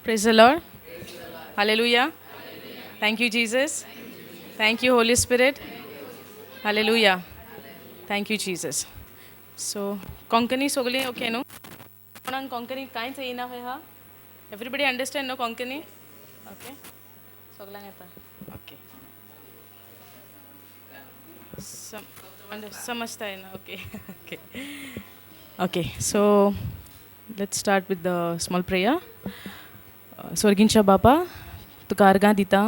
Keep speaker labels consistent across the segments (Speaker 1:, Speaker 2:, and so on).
Speaker 1: Praise the Lord. Hallelujah. Thank you, Jesus. Thank you, Holy Spirit. Hallelujah. Thank you, Jesus. So, Konkani sogli okay no? कोणाक कोंकणी कांयच येना खंय हा everybody understand no Konkani okay सगळ्यांक येता okay समजता येना okay okay okay so let's start with the small prayer स्वर्गींच्या बापा तुका आर्गां दिता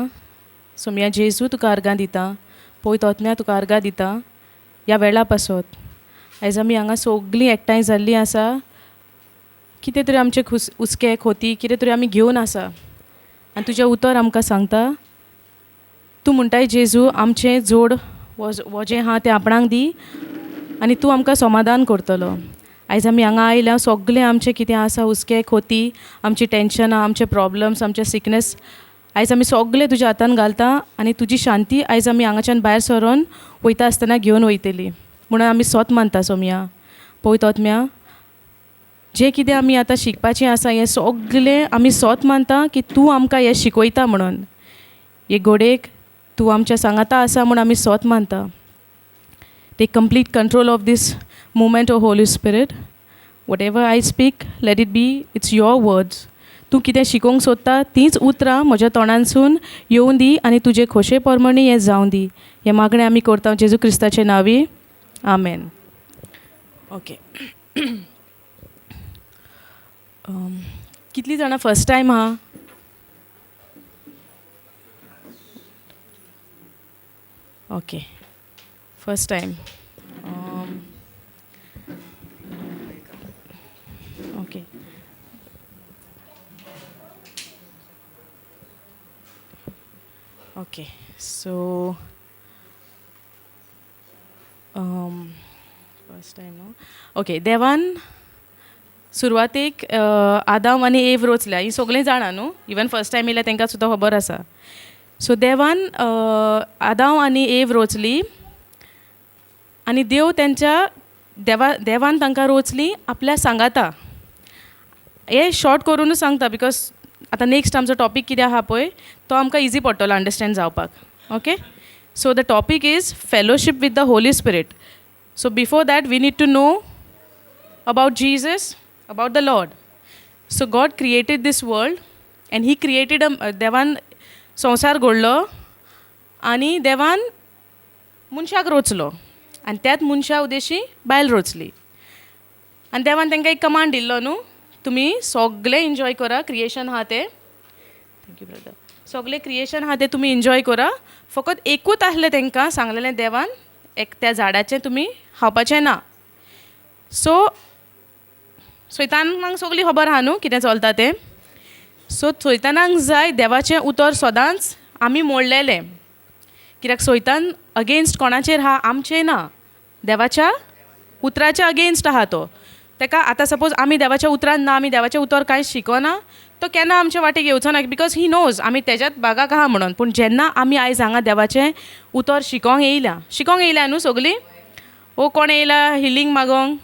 Speaker 1: सोम्या जेजू तुका आर्गां दिता पयत ओतम्या तुका आर्गां दिता ह्या वेळा पासत आयज आमी हांगा सगळीं एकठांय जाल्लीं आसा कितें तरी आमचे हुस्के खोती कितें तरी आमी घेवन आसा आनी तुजें उतर आमकां सांगता तूं म्हणटाय जेजू आमचें जोड वो जें आहा तें आपणाक दी आनी तूं आमकां समाधान करतलो आयज आमी हांगा आयल्या सगळें आमचें कितें आसा हुस्के खोती आमची टेंशनां आमचे प्रॉब्लम्स आमचे सिकनेस आयज आमी सगळें तुज्या हातान घालता आनी तुजी शांती आयज आमी हांगाच्यान भायर सरोन वयता आसतना घेवन वयतलीं म्हणून आमी सोत मानता सोम्या पळयत ओतम्या जें कितें आमी आतां शिकपाचें आसा हें सगळें आमी सोत मानता की तूं आमकां हें शिकयता म्हणून हे घोडेक तूं आमच्या सांगाता आसा म्हूण आमी सोत मानता take complete control of this movement of holy spirit whatever I speak let it be it's your words तूं कितें शिकोवंक सोदता तींच उतरां म्हज्या तोंडानसून येवून दी आनी तुजे खोशे पोरमणी हें जावं दी हें मागणें आमी करता जेजू क्रिस्ताचे नांवी आमेन ओके कितलीं जाणां फर्स्ट टायम आहा okay first time okay okay so first time न्हू ओके देवान सुरवातेक आदाम आनी एव रोचल्या ही सगळीं जाणां न्हू इवन फर्स्ट टायम येयल्या तांकां सुद्दां खबर आसा सो देवान आदाम आनी एव रोचली आनी देव तेंच्या देवान तांकां रोचली आपल्या सांगाता हे शॉर्ट करूनच सांगता बिकॉज आतां नेक्स्ट आमचो टॉपीक कितें आहा पळय तो आमकां इजी पडटलो अंडरस्टँड जावपाक okay so the topic is fellowship with the Holy spirit so before that we need to know about Jesus about the Lord. So God created this world and he created देवान संसार घडलो आनी देवान मनशाक रोचलो आनी त्याच मनशा उद्देशी बायल रोचली आनी देवान तांकां एक कमांड दिल्लो न्हू तुमी सगळें एन्जॉय करा क्रिएशन आहा तें थँक्यू ब्रदर सगळें क्रिएशन आहा तें तुमी एन्जॉय करा फकत एकूच आसलें तांकां सांगलेलें देवान एक त्या झाडाचें तुमी खावपाचें ना सो सैतानाक सगळी खबर आहा न्हू कितें चलता तें सो सैतानाक जाय देवाचें उतर सदांच आमी मोडलेलें कित्याक सैतान अगेन्स्ट कोणाचेर आहा आमचें ना देवाच्या उतराच्या अगेन्स्ट आहा तो ताका आतां सपोज आमी देवाच्या उतरान ना आमी देवाचें उतर कांयच शिकोना तो केन्ना आमचे वाटेक येवचो ना बिकॉज ही नोज आमी तेज्याच भागाक आहा म्हणून पूण जेन्ना आमी आयज हांगा देवाचें उतर शिकोंक येयल्या न्हू सगळीं ओ कोण येयला हिलींग मागोंक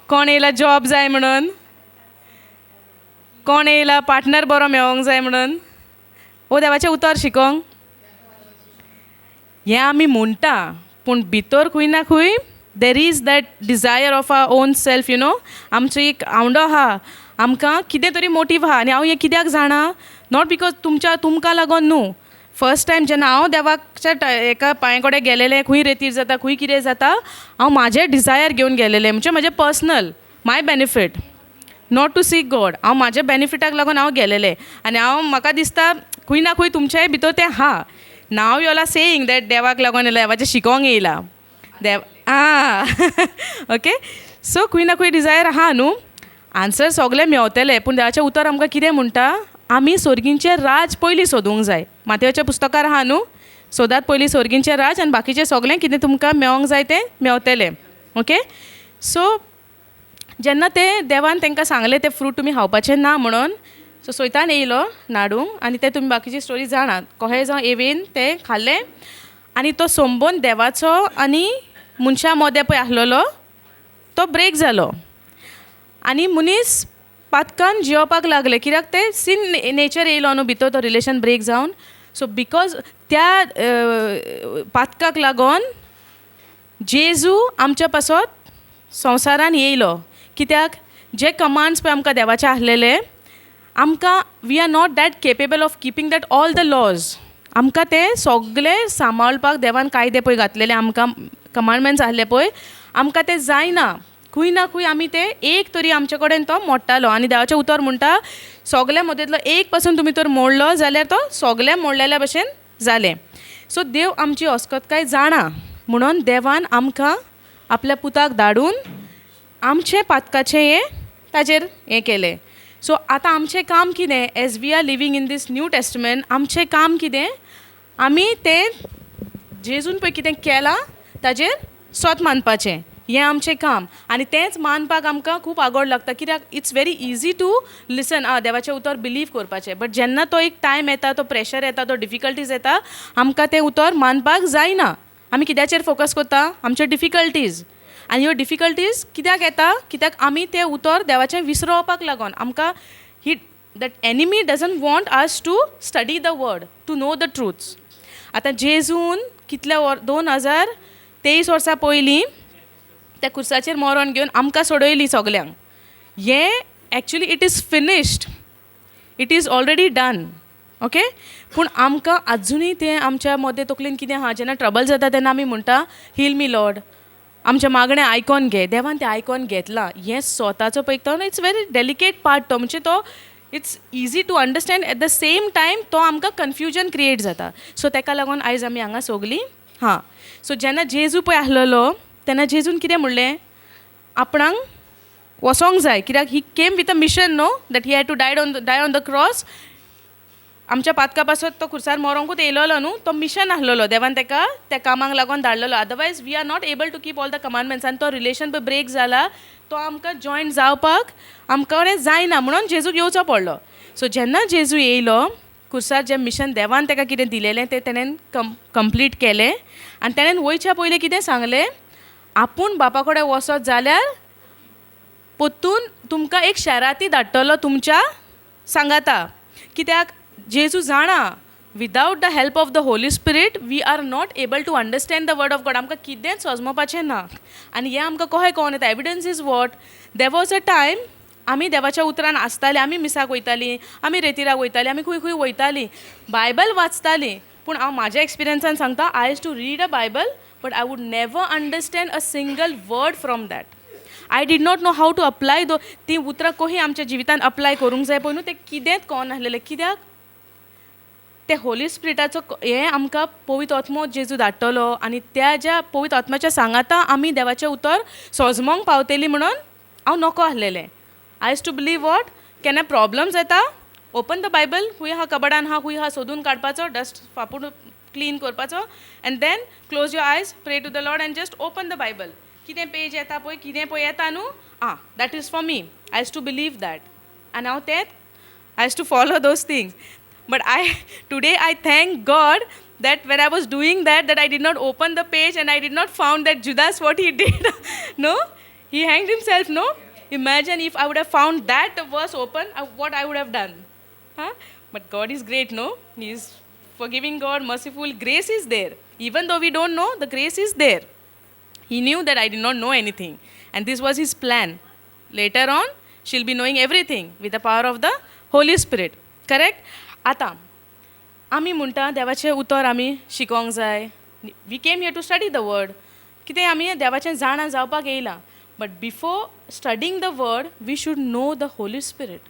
Speaker 1: कोण येयला जॉब जाय म्हणून कोण येयला पार्टनर बरो मेळोंक जाय म्हणून ओ देवाचें उतर शिकोंक हें आमी म्हणटा पूण भितर खंय ना खंय there is that desire of our own self you know आमचो एक आवंडो आहा आमकां कितें तरी मोटीव आहा आनी हांव हें कित्याक जाणा नॉट बिकॉज तुमकां लागून न्हू फर्स्ट टायम जेन्ना हांव देवाच्या एका पांया कडेन गेलेलें खंय रेतीर जाता खंय कितें जाता हांव म्हाजें डिझायर घेवन गेलेलें म्हणजे म्हजें personal my benefit not to seek God हांव म्हाज्या बेनिफिटाक लागून हांव गेलेलें आनी म्हाका दिसता खंय ना खंय तुमच्याय भितर तें आहा नाव you all are saying that देवाक लागून येयला देवाचें शिकोंक येयला देव ओके सो खंय ना खंय डिझायर आहा न्हू आन्सर सगळें मेवतलें पूण देवाचें उतर आमकां कितें म्हणटा आमी स्वर्गींचें राज पयलीं सोदूंक जाय मातयेच्या पुस्तकार आहा न्हू सोदात पयलीं स्वर्गींचें राज आनी बाकीचें सगळें कितें तुमकां मेळोंक जाय तें मेवतलें ओके सो जेन्ना तें देवान तांकां सांगलें तें फ्रूट तुमी खावपाचें ना म्हणून सो सैतान येयलो नाडूंक आनी तें तुमी बाकीची स्टोरी जाणात कशें जावं एवेन तें खाल्लें आनी तो संबंद देवाचो आनी मनशा मदें पळय आसलेलो तो ब्रेक जालो आनी मनीस पातकान जियोपाक लागले कित्याक ते सीन नेचर येयलो न्हू भितर तो रिलेशन ब्रेक जावन. सो बिकॉज त्या पातकाक लागून जेजू आमच्या पासत संवसारान येयलो. कित्याक जे कमांड्स पळय आमकां देवाचे आसलेले आमकां we are not that capable of keeping that all the laws. आमकां ते सगळे सांबाळपाक देवान कायदे पळय घातलेले आमकां कमांडमेंट्स आसले पळय आमकां ते जायना. खंय ना खंय आमी ते एक तरी आमचे कडेन तो मोडटालो. आनी देवाचें उतर म्हणटा सगल्या मदींतलो एक पासून तुमी तर मोडलो जाल्यार तो सगळे मोडलेल्या भशेन जालें. सो देव आमची अस्खतकाय जाणा म्हणून देवान आमकां आपल्या पुताक धाडून आमचे पातकाचें हें ताजेर हें केलें. सो आतां आमचें काम कितें as we are living in this new testament आमचें काम कितें आमी तें जेजून पळय कितें केलां ताजेर स्वत मानपाचें हें आमचें काम. आनी तेंच मानपाक आमकां खूब आगोड लागता कित्याक इट्स व्हेरी इजी टू लिसन देवाचें उतर बिलीव करपाचें. बट जेन्ना तो एक टायम येता तो प्रेशर येता तो डिफिकल्टीज येता आमकां तें उतर मानपाक जायना. आमी कित्याचेर फोकस करता आमच्यो डिफिकल्टीज. आनी ह्यो डिफिकल्टीज कित्याक येता कित्याक आमी तें उतर देवाचें विसरोवपाक लागून. आमकां ही that enemy doesn't want us to study the word to know the truths. आतां जेजून कितले 2023 वर्सां पयलीं त्या कुर्साचेर मरण घेवन आमकां सोडयली सगल्यांक. हें actually it is finished, it is already done. Okay. पूण आमकां आजुनूय तें आमच्या मदें तकलेन कितें आहा जेन्ना ट्रबल जाता तेन्ना आमी म्हणटा हील मी लॉर्ड आमचें मागणें आयकोन घे. देवान तें आयकोन घेतलां. हें स्वताचो पळय तो इट्स व्हेरी डेलिकेट पार्ट तो म्हणजे तो it's easy to understand at the same time तो आमकां कन्फ्युजन क्रिएट जाता. सो तेका लागून आयज आमी हांगा सगलीं सो जेन्ना जेजू पळय आसलेलो तेन्ना जेजून कितें म्हणलें आपणाक वसोंक जाय कित्याक he came with a mission know that he had to die on the cross. आमच्या पातका पासत तो खुर्सार मरोंकूच येयलोलो न्हू तो मिशन आसलेलो देवान तेका त्या कामाक लागून धाडलेलो. Otherwise we are not able to keep all the commandments. आनी तो रिलेशन पळय ब्रेक जाला तो आमकां जॉयंट जावपाक आमकां जायना म्हणून जेजूक येवचो पडलो. सो जेन्ना जेजू येयलो खुर्सार जें मिशन देवान तेका कितें दिलेलें तें तेणेन कंप्लीट केलें. आनी तेणेन वयच्या पयलीं कितें सांगलें आपूण बापा कडेन वचत जाल्यार पोत्तून तुमकां एक शाराती धाडटलो तुमच्या सांगाता. कित्याक जेजू जाणा without the help of the Holy Spirit we are not able to understand the word of God. आमकां कितेंच समजपाचें ना. आनी हें आमकां कशें कळोन येता evidence is what there was a time आमी देवाच्या उतरान आसतालीं आमी मिसाक वयतालीं आमी रेतिराक वयतालीं आमी खंय खंय वयतालीं बायबल वाचतालीं. पूण हांव म्हाज्या एक्सपिरियन्सान सांगता I has to read a Bible but I would never understand a single word from that. I did not know how to apply ती उतरां कशीं आमच्या जिवितान अप्लाय करूंक जाय पळय न्हू तें कितेंच कळोन आसलेलें. कित्याक ते होली स्पिरिटाचो हें आमकां पवित्र आत्मो जेजू धाडटलो आनी त्या ज्या पवित्र आत्म्याच्या सांगाता आमी देवाचें उतर सोजमोंक पावतलीं म्हणून हांव नॉको आसलेलें. I has to believe what केन्ना प्रॉब्लम्स येता ओपन द बायबल खूंय आहा कबडान आहा खूंय आहा सोदून काडपाचो डस्ट फापून क्लीन करपाचो and then close your eyes pray to the Lord and just open the Bible. कितें पेज येता पळय कितें पळय येता know that is for me. I has to believe that आनी हांव तें I has to follow those things. But today I thank God that when I was doing that I did not open the page and I did not found that Judas what he did. No, he hanged himself. No, imagine if I would have found that verse open, what I would have done. But God is great. No, He is forgiving God, merciful. Grace is there. Even though we don't know, the grace is there. He knew that I did not know anything, and this was His plan. Later on, she'll be knowing everything with the power of the Holy Spirit. Correct? आतां आमी म्हणटा देवाचें उतर आमी शिकोंक जाय. We came here to study the word. कितें आमी देवाचें जाणा जावपाक येयलां. But before studying the word we should know the Holy Spirit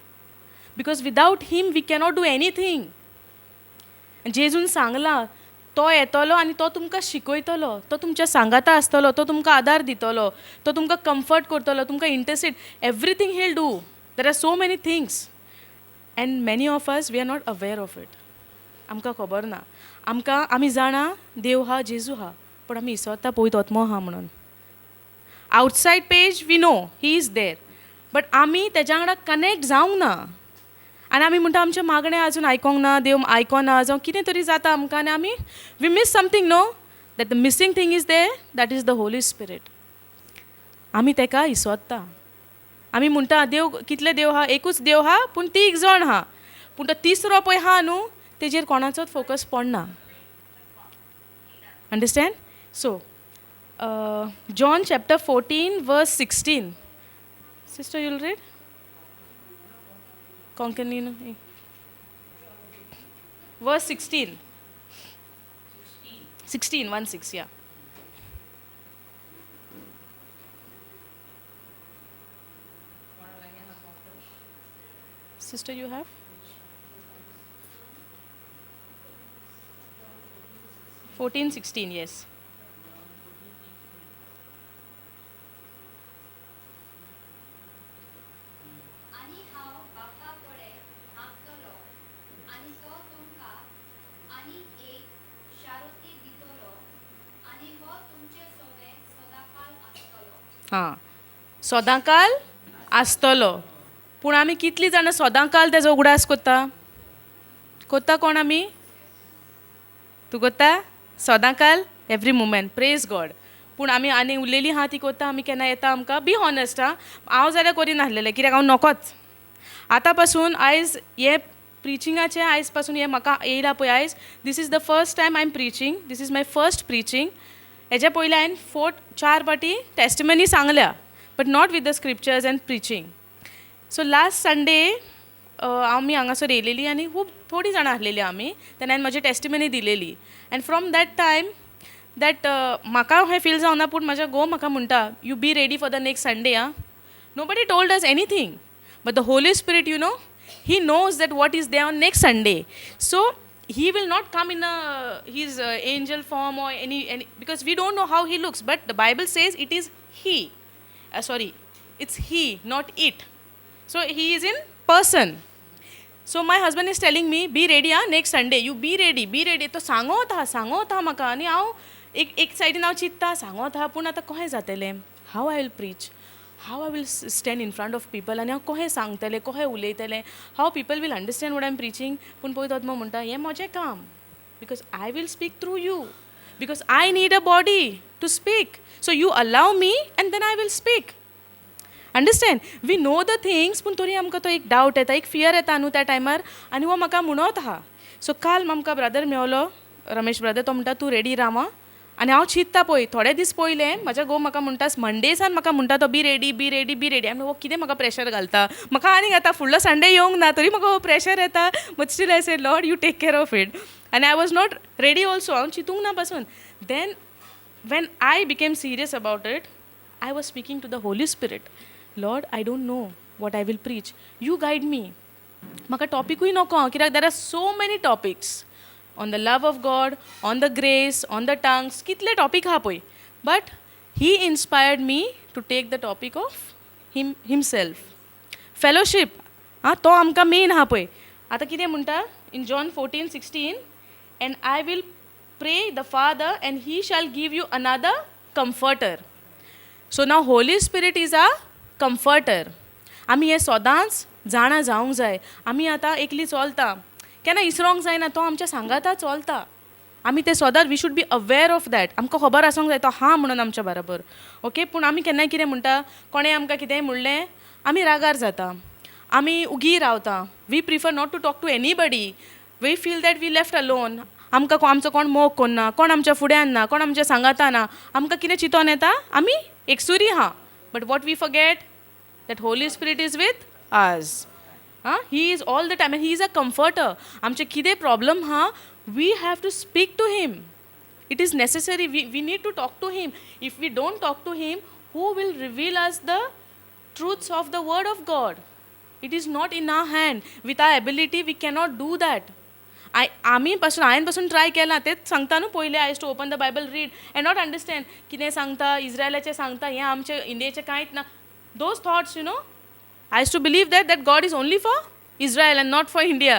Speaker 1: because without him we cannot do anything. जेजून सांगलां तो येतलो आनी तो तुमकां शिकयतलो. तो तुमच्या सांगाता आसतलो. तो तुमकां आदार दितलो. तो तुमकां कम्फर्ट करतलो. तुमकां intercede everything heal do. There are so many things and many of us we are not aware of it. आमकां खबर ना. आमी जाणा देव हा जेजू हा पण आमी इसोत्ता पवित्र आत्मो हा म्हणून. Outside page we know he is there but आमी तेज्या वांगडा कनेक्ट जावंक ना. आनी आमी म्हणटा आमचें मागणें आजून आयकोंक ना देव आयकोना जावं कितें तरी जाता आमकां आनी आमी we miss something. No that the missing thing is there that is the Holy Spirit. आमी तेका इसोत्ता आमी म्हणटा देव कितले देव हा, एकूच देव हा पूण तीग जाण हा, पूण तो तिसरो पळय हा न्हू तेजेर कोणाचोच फोकस पडना. Understand? So John chapter 14 verse 16. Sister, you'll read? Konkani, verse 16. 16, 1 6, yeah. Sister, you have? 14, 16, yes.
Speaker 2: आणि हांव बापा कडेन मागतलो आनी तो तुमकां आनीक एक शारोती दितलो आनी हो तुमचे सोबे सदांकाळ आसतलो.
Speaker 1: हां, सदांकाल आसतलो. पूण आमी कितलीं जाणां सदांकाल तेजो उगडास कोत्ता? कोत्ता कोण आमी? तूं कोत्ता? सदांकाल एवरी मुमेंट, प्रेज गॉड. पूण आमी आनी उरलेलीं आहा ती कोत्ता आमी केन्ना येता आमकां? बी हॉनस्ट हां, हांव जाल्यार करिनासलेलें, कित्याक हांव नोकोच. आतां पासून आयज हे प्रिचिंगाचें आयज पासून हें म्हाका येयला पळय आयज, this is the first time I am preaching, this is my first preaching. हेज्या पयलीं हांवें 4 पाटी टेस्टिमनी सांगल्या, but not with the scriptures and preaching. So last Sunday आमी हांगासर येयलेलीं आनी खूब थोडीं जाणां आसलेलीं आमी, तेन्ना हांवें म्हजी टेस्टिमनी दिलेली. And from that time that म्हाका हें फील जावना, पूण म्हाज्या घोव म्हाका म्हणटा you be ready for the next Sunday आं. Nobody told us anything, but the Holy Spirit you know, he knows that what is there on next Sunday. So he will not come in his angel form or any because we don't know how he looks, but the Bible says it is he, it's he, not it. So he is in person. So my husband is telling me be ready next Sunday, you be ready. तो सांगोत हा म्हाका आनी हांव एक सायडीन हांव चित्ता सांगोत हा, पूण आतां कशें जातलें? How I will preach, how I will stand in front of people आनी हांव कशें सांगतलें, कशें उलयतलें, how people will understand what I am preaching. पूण पळय तो म्हणटा हें म्हजें काम, because I will speak through you, because I need a body to speak. So you allow me and then I will speak. Understand? We know the things, पूण तरी आमकां तो एक डावट येता, एक फियर येता न्हू त्या टायमार, आनी हो म्हाका म्हणत आहा. सो काल आमकां ब्रदर मेवलो, रमेश ब्रदर, तो म्हणटा तूं रेडी राव. आनी हांव चित्ता पळय थोडे दीस पयले म्हाज्या घोव म्हाका म्हणटा मंडेसान म्हाका म्हणटा तो बी रेडी. आनी हो कितें म्हाका प्रेशर घालता, म्हाका आनीक आतां फुडलो संडे येवंक ना तरी म्हाका हो प्रेशर येता. But still I said Lord you take care of it. आनी I was not ready also, हांव चिंतूंक ना पासून. Then when I became serious about it, I was speaking to the Holy Spirit. Lord, I don't know what I will preach, you guide me. म्हाका टॉपिकूय नोको, कित्याक there are so many topics on the love of God, on the grace, on the tongues, कितले topic हा पळय. But he inspired me to take the topic of himself. Fellowship, हां, तो आमकां मेन हा पळय. आतां कितें म्हणटा in John 14:16, and I will pray the Father and he shall give you another comforter. So now Holy Spirit is a comforter. आमी हे सदांच जाणा जावंक जाय. आमी आतां एकली चलता, केन्ना इसरोंक जायना, तो आमच्या सांगाता चलता. आमी ते सदांच we should be aware of that. आमकां खबर आसूंक जाय तो हा म्हणून आमच्या बरोबर. ओके, पूण आमी केन्नाय कितें म्हणटा, कोणें आमकां कितेंय म्हणलें आमी रागार जाता, आमी उगी रावता. We prefer not to talk to anybody. We feel that we left alone. आमकां आमचो कोण मोग कोन्ना, कोण आमच्या फुड्यान ना, कोण आमच्या सांगाता ना. आमकां कितें चिंतोन येता, आमी एकसुरी हा. But what we forget, that Holy Spirit is with us. He is all the time and he is a comforter. आमचे कितें प्रॉब्लम हा, we have to speak to him. It is necessary. We need to talk to him. If we don't talk to him, who will reveal us the truths of the word of God? It is not in our hand. With our ability, we cannot do that. हांवें पासून try केलां, तेच सांगता न्हू पयलें. I to open the Bible, read and not understand. कितें सांगता, इज्रायलाचें सांगता, हें आमचें इंडियेचें कांयच ना. Those thoughts, you know, I used to believe that God is only for Israel and not for India.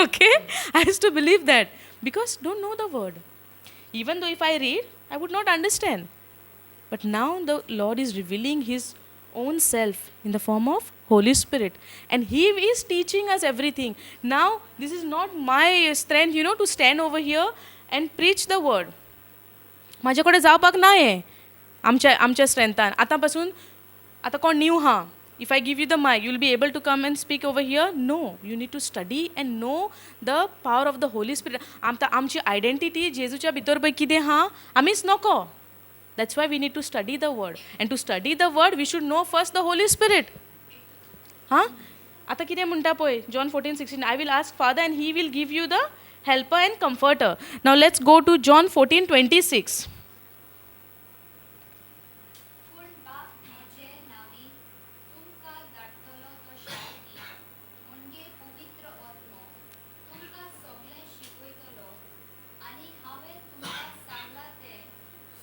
Speaker 1: Okay? I used to believe that because don't know the word. Even though if I read, I would not understand. But now the Lord is revealing his own self in the form of Holy Spirit. And he is teaching us everything. Now, this is not my strength, you know, to stand over here and preach the word. म्हाजे कडेन जावपाक ना हें आमच्या स्ट्रेंथान. आतां पासून आतां कोण न्यू हा, If I give you the mic, you'll be able to come and speak over here? No. You need to study and know the power of the Holy Spirit. आमची आयडेंटिटी जेजूच्या भितर पळय कितें आहा आमीच नको. That's why we need to study the word. And to study the word, we should know first the Holy Spirit. हां आता कितें म्हणटा पळय John 14:16, I will ask Father and he will give you the helper and comforter. Now let's go to John 14:26.
Speaker 2: पूण बाप म्हजे नांवी तुमकां धाडटलो तो शांती म्हणजे पवित्र आत्मो तुमकां सगळें शिकयतलो आनी हांवें तुमकां सांगलां तें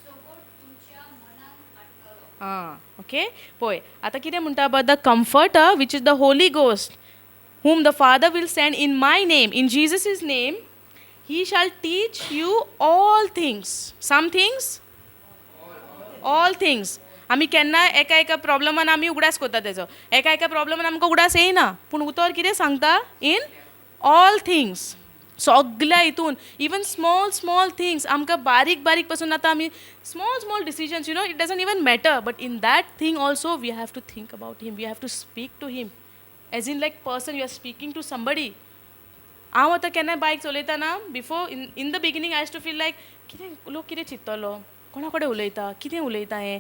Speaker 2: सगळं तुमच्या मनांत हाडटलो.
Speaker 1: Okay पळय आता कितें म्हणटा about the comforter which is the Holy Ghost whom the Father will send in my name, in Jesus' name. He shall teach you all things. Some things? All things. आमी केन्ना एका प्रॉब्लमान आमी उगडास करता तेजो एका प्रॉब्लमान आमकां उगडास येयना पूण उतर कितें सांगता इन ऑल थिंग्स सगल्या हितून इवन स्मॉल थिंग्स आमकां बारीक पासून आतां आमी small decisions you know it doesn't even matter but in that thing also we have to think about him we have to speak to him as in like person you are speaking to somebody. हांव आतां केन्नाय bike चलयतना before in the beginning I has to feel like कितें लोक कितें चिंत्तलो कोणा कडेन उलयता कितें उलयता हें.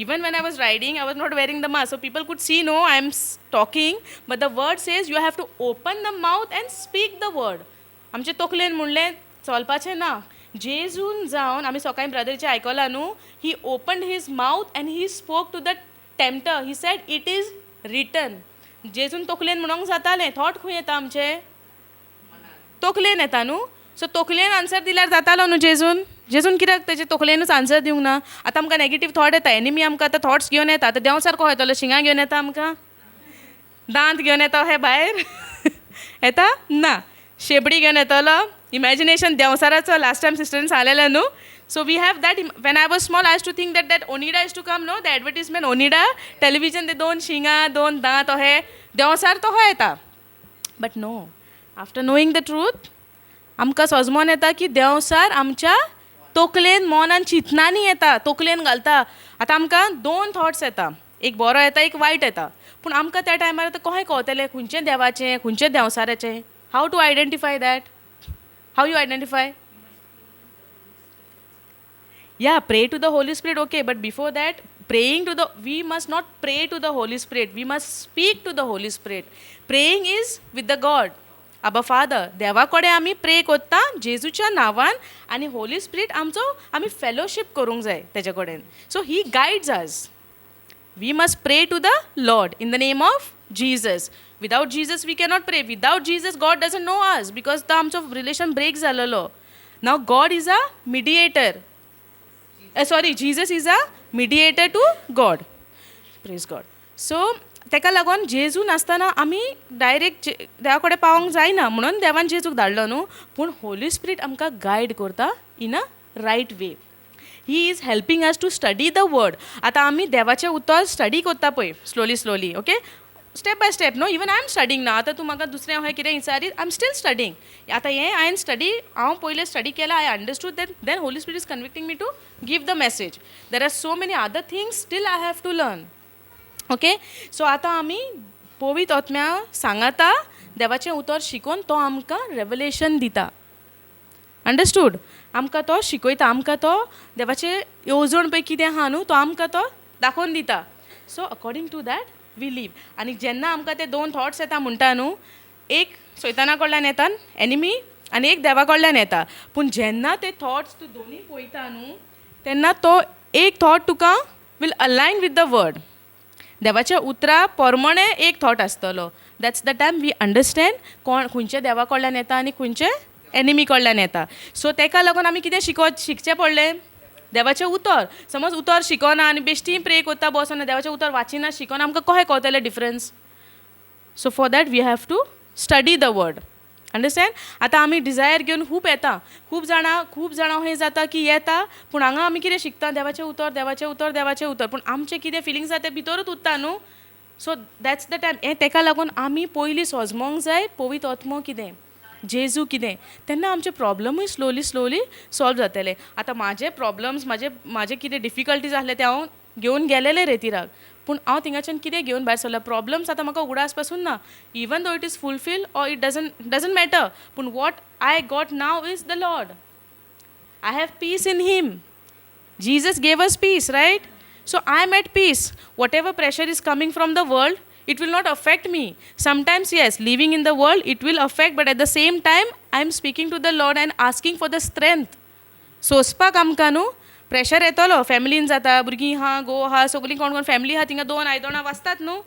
Speaker 1: Even when I was riding, I was not wearing the mask. So people could see, no, I am talking. But the word says you have to open the mouth and speak the word. आमचे तकलेन म्हणलें चलपाचें ना. जेजून जावन आमी सकाळीं ब्रदरचें आयकलां न्हू he opened his mouth and he spoke to the tempter. He said it is written. जेजून तकलेन म्हणूंक जातालें थॉट खंय येता आमचे तकलेन येता न्हू. सो तकलेन आन्सर दिल्यार जातालो न्हू जेजून कित्याक तेजे तकलेनूच आन्सर दिवंक ना. आतां आमकां नॅगेटीव थॉट येता एनिमी आमकां आतां थॉट्स घेवन येता आतां देंव सारको येतलो शिंगा घेवन येता आमकां दांत घेवन येता हे भायर येता ना शेपडी घेवन येतलो इमॅजिनेशन देंवसाराचो लास्ट टायम सिस्टरीन सांगलेलें न्हू. So we have that when I was small I has to think that Onida is to come no the advertisement Onida television ते 2 शिंगा 2 दांत हे देंवसार तो येता. But no after knowing the truth आमकां सजमोन येता की देंवसार आमच्या तकलेन मनान चिंतनांनी येता तकलेन घालता. आतां आमकां 2 थॉट्स येता एक बरो येता एक वायट येता पूण आमकां त्या टायमार आतां कशें कळटलें खंयचें देवाचें खंयचें देंवसाराचें. How to identify that how you identify या pray to the Holy Spirit okay but before that praying to the we must not pray to the Holy Spirit we must speak to the Holy Spirit. Praying is with the God आबा father देवा कडेन आमी प्रे कोत्ता जेजूच्या नांवान आनी Holy spirit आमचो आमी फेलोशीप करूंक जाय तेजे कडेन. So he guides us. We must pray to the Lord in the name of Jesus. Without Jesus we cannot pray. Without Jesus God doesn't know us because तो आमचो रिलेशन ब्रेक जालेलो. Now God is a mediator sorry Jesus is a mediator to God. Praise God. So तेका लागून जेजू नासतना आमी direct देवा कडेन पावोंक जायना म्हणून देवान जेजूक धाडलो न्हू पूण होली स्पिरीट आमकां गायड करता in a right way. He is helping us to study the word. आतां आमी देवाचें उतर स्टडी करता पळय slowly okay step by step no even I am studying ना. आतां तूं म्हाका दुसरें अशें कितें विचारीत आय एम स्टील स्टडींग. आतां हें हांवें स्टडी हांव पयलें स्टडी केलां I understood then Holy Spirit is convicting me to give the message. There are so many other things still I have to learn. Okay so आतां आमी पवित्र आत्म्या सांगता देवाचें उतर शिकोवन तो आमकां रेवलेशन दिता. अंडरस्टूड. आमकां तो शिकयता आमकां तो देवाचें येवजण पळय कितें आहा न्हू तो आमकां तो दाखोवन दिता. So according to that we live. आनी जेन्ना आमकां ते 2 थॉट्स येता म्हणटा न्हू एक सैताना कडल्यान येता एनिमी आनी एक देवा कडल्यान येता. पूण जेन्ना ते थॉट्स तूं दोनूय पळयता न्हू तेन्ना तो एक थॉट तुका will align with the word. देवाच्या उतरा प्रमाणे एक थॉट आसतलो. That's the time we understand कोण खंयचे देवा कडल्यान येता आनी खंयचे एनिमी कडल्यान येता. सो तेका लागून आमी कितें शिकचें पडलें देवाचें उतर. समज उतर शिकोना आनी बेश्टी प्रे करता बसना देवाचें उतर वाचिना शिकोना आमकां कशें कळटलें difference. So for that we have to study the word. Understand. आतां आमी डिझायर घेवन खूब येता खूब जाणां हें जाता की येता पूण हांगा आमी कितें शिकता देवाचें उतर पूण आमचें कितें फिलिंग्स जाता तें भितरूच उरता न्हू. सो दॅट्स द टायम हें तेका लागून आमी पयलीं सजमोंक जाय पवित्र आत्मो कितें जेजू कितें तेन्ना आमचे प्रॉब्लमूय स्लोली सॉल्व जातले. आतां म्हाजे प्रॉब्लम्स म्हाजे कितें डिफिकल्टीज आसले ते हांव घेवन गेलेले रेतीराक पूण हांव थिंगाच्यान कितें घेवन भायर सरलो प्रॉब्लम्स आतां म्हाका उगडास पासून ना even though it is fulfil or it doesn't matter पूण what I got now is the Lord I have peace in Him. Jesus gave us peace, right? So I am at peace. Whatever pressure is coming from the world, it will not affect me. Sometimes, yes, living in the world, it will affect, but at the same time, I am speaking to the Lord and asking for the strength. सोसपाक आमकां न्हू pressure येतलो फॅमिलीन जाता भुरगीं हा गो हा सगलीं कोण कोण फॅमिली आहा तिंगा 2 आयदोणां वाचतात न्हू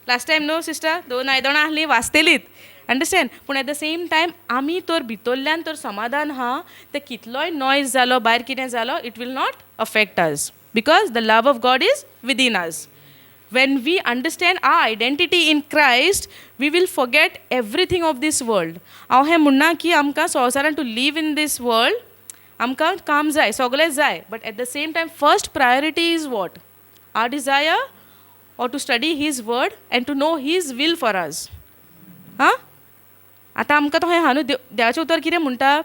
Speaker 1: लास्ट टायम न्हू सिस्टर 2 आयदोणां आहलीं वाचतेलीत अंडरस्टँड पूण एट द सेम टायम आमी तर भितरल्यान तर समाधान हा ते कितलोय नॉयज जालो भायर कितें जालो it will not affect us because the love of God is within us when we understand our identity in Christ, we will forget everything of this world. हांव हें म्हणना की आमकां संवसारान to live in this world आमकां काम जाय सगळें जाय but at the same time first priority is what our desire or to study His word and to know His will for us. हां आतां आमकां तो हें हा न्हू देवाचें उतर कितें म्हणटा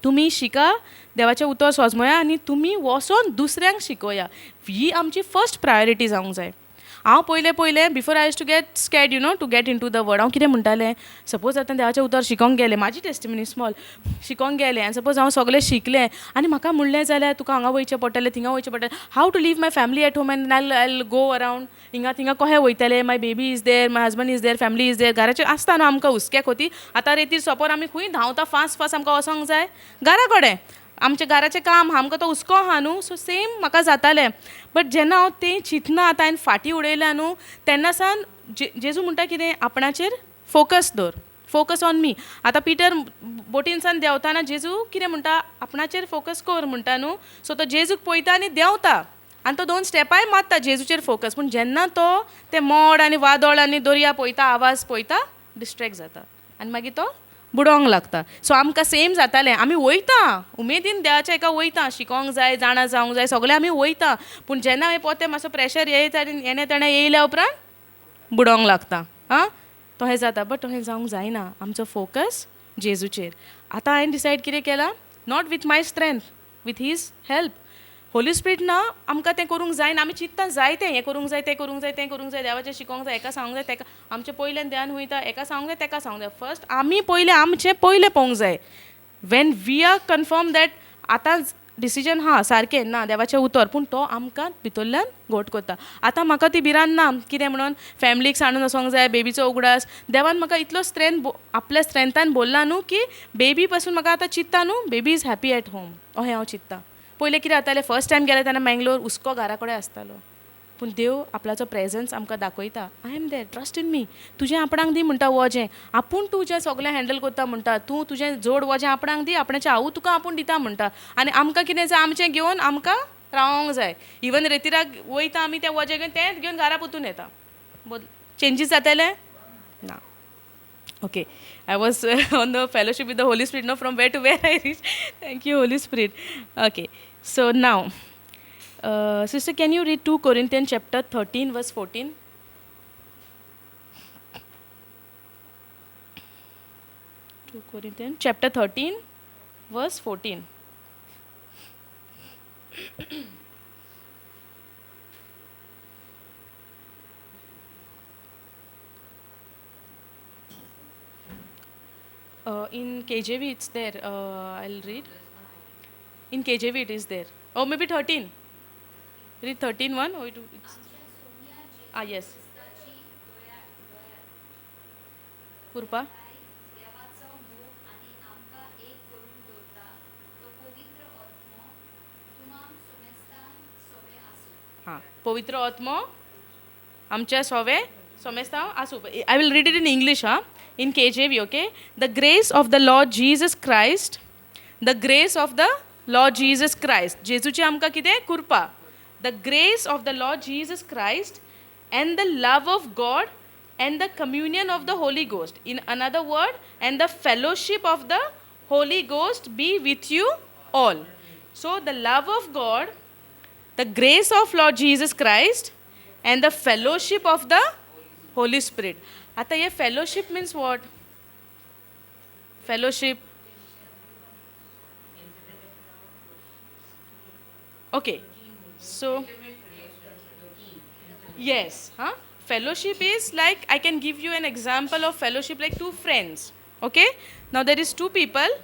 Speaker 1: तुमी शिका देवाचें उतर सोजमोया आनी तुमी वचोन दुसऱ्यांक शिकोया ही आमची फर्स्ट प्रायोरिटी जावंक जाय हांव पयलें before I to get scared you know to get into the word हांव कितें म्हणटालें सपोज आतां देवाचें उतर शिकोंक गेलें म्हाजी टेस्टिमनी स्मॉल शिकोंक गेलें आनी सपोज हांव सगळें शिकलें आनी म्हाका म्हणलें जाल्यार तुका हांगा वयचें पडटलें थिंगा वयचें पडटलें have to leave my family at home and I go around हिंगा थिंगा कहें वयतलें my baby is there my husband is there family is there घराचें आसता न्हू आमकां हुस्क्या खोती आतां रेतीर सोंपोर आमी खंय धांवता फास्ट आमकां वचोंक जाय घरा कडेन आमचें घराचें काम आमकां तो हुस्को आहा न्हू सो सेम म्हाका जातालें बट जेन्ना हांव तें चिंतना आतां हांवें फाटीं उडयल्या न्हू तेन्ना सावन जेजू म्हणटा कितें आपणाचेर फोकस दवर फोकस ऑन मी आतां पिटर बोटीन सावन देंवताना जेजू कितें म्हणटा आपणाचेर फोकस कर म्हणटा न्हू सो तो जेजूक पळयता आनी देंवता आनी तो 2 स्टेपाय मारता जेजूचेर फोकस पूण जेन्ना तो तें मोड आनी वादळ आनी दर्या पळयता आवाज पळयता डिस्ट्रॅक्ट जाता आनी मागीर तो बुडोंक लागता सो आमकां सेम जातालें आमी वयता उमेदीन देवाच्या एका वयता शिकोंक जाय जाणा जावंक जाय सगळें आमी वयता पूण जेन्ना हांवें पोतें मातसो प्रेशर येता आनी येणे तेणें येयल्या उपरांत बुडोंक लागता आं तो हें जाता बट हें जावंक जायना आमचो फोकस जेजूचेर आतां हांवें डिसायड कितें केलां not with my strength with his help Holy Spirit ना आमकां तें करूंक जायना आमी चिंतता जाय तें हें करूंक जाय तें करूंक जाय तें करूंक जाय देवाचें शिकोंक जाय एका सांगूंक जाय तेका आमचें पयलें ध्यान वयता एका सांगूंक जाय तेका सांगूंक जाय फर्स्ट आमी पयलें आमचें पयलें पळोवंक जाय when we are confirm that आतां डिसिजन हा सारकें ना देवाचें उतर पूण तो आमकां भितरल्यान घोट करता आतां म्हाका ती भिरांत ना कितें म्हणून फॅमिलीक सांडून वचोंक जाय बेबीचो उगडास देवान म्हाका इतलो स्ट्रेंथ आपल्या स्ट्रेंथान बोल्ला न्हू की बेबी पासून म्हाका आतां चिंतता न्हू baby is happy at home अहें हांव चिंतता पयलें कितें जातालें फर्स्ट टायम गेलें तेन्ना मँगलोर हुस्को घरा कडेन आसतालो पूण देव आपल्याचो प्रेजन्स आमकां दाखयता I am there trust in me तुजें आपणाक दी म्हणटा वजें आपूण तुजें सगळें हँडल करता म्हणटा तूं तुजें जोड वजें आपणाक दी आपणाचें हांव तुका आपूण दिता म्हणटा आनी आमकां कितें जाय आमचें घेवन आमकां रावोंक जाय इवन रेतीराक वयता आमी तें वजें घेवन तेंच घेवन घरा पोतून येता चेंजीस जातले ना Okay, I was on the fellowship with the Holy Spirit, no, from where to where I reached. Thank you, Holy Spirit. Okay, so now, sister, can you read 2 Corinthians chapter 13, verse 14? 2 Corinthians chapter 13, verse 14. In KJV it's there. I'll read. In KJV it is there. Oh, maybe 13. Read 13:1. Oh, it's. Yes. Kurpa. हाँ पवित्र आत्मा आमच्या सोवे सोमेस्ता आसू I will read it in English, in KJV, okay? The grace of the Lord Jesus Christ, the grace of the Lord Jesus Christ. जेजूची आमकां कितें कृपा. The grace of the Lord Jesus Christ and the love of God and the communion of the Holy Ghost. In another word, and the fellowship of the Holy Ghost be with you all. So the love of God, the grace of Lord Jesus Christ and the fellowship of the Holy Spirit. आता ये fellowship means what? Fellowship. Okay. So Yes, huh? Fellowship is like, I can give you an example of fellowship like two friends. Okay? Now there is two people,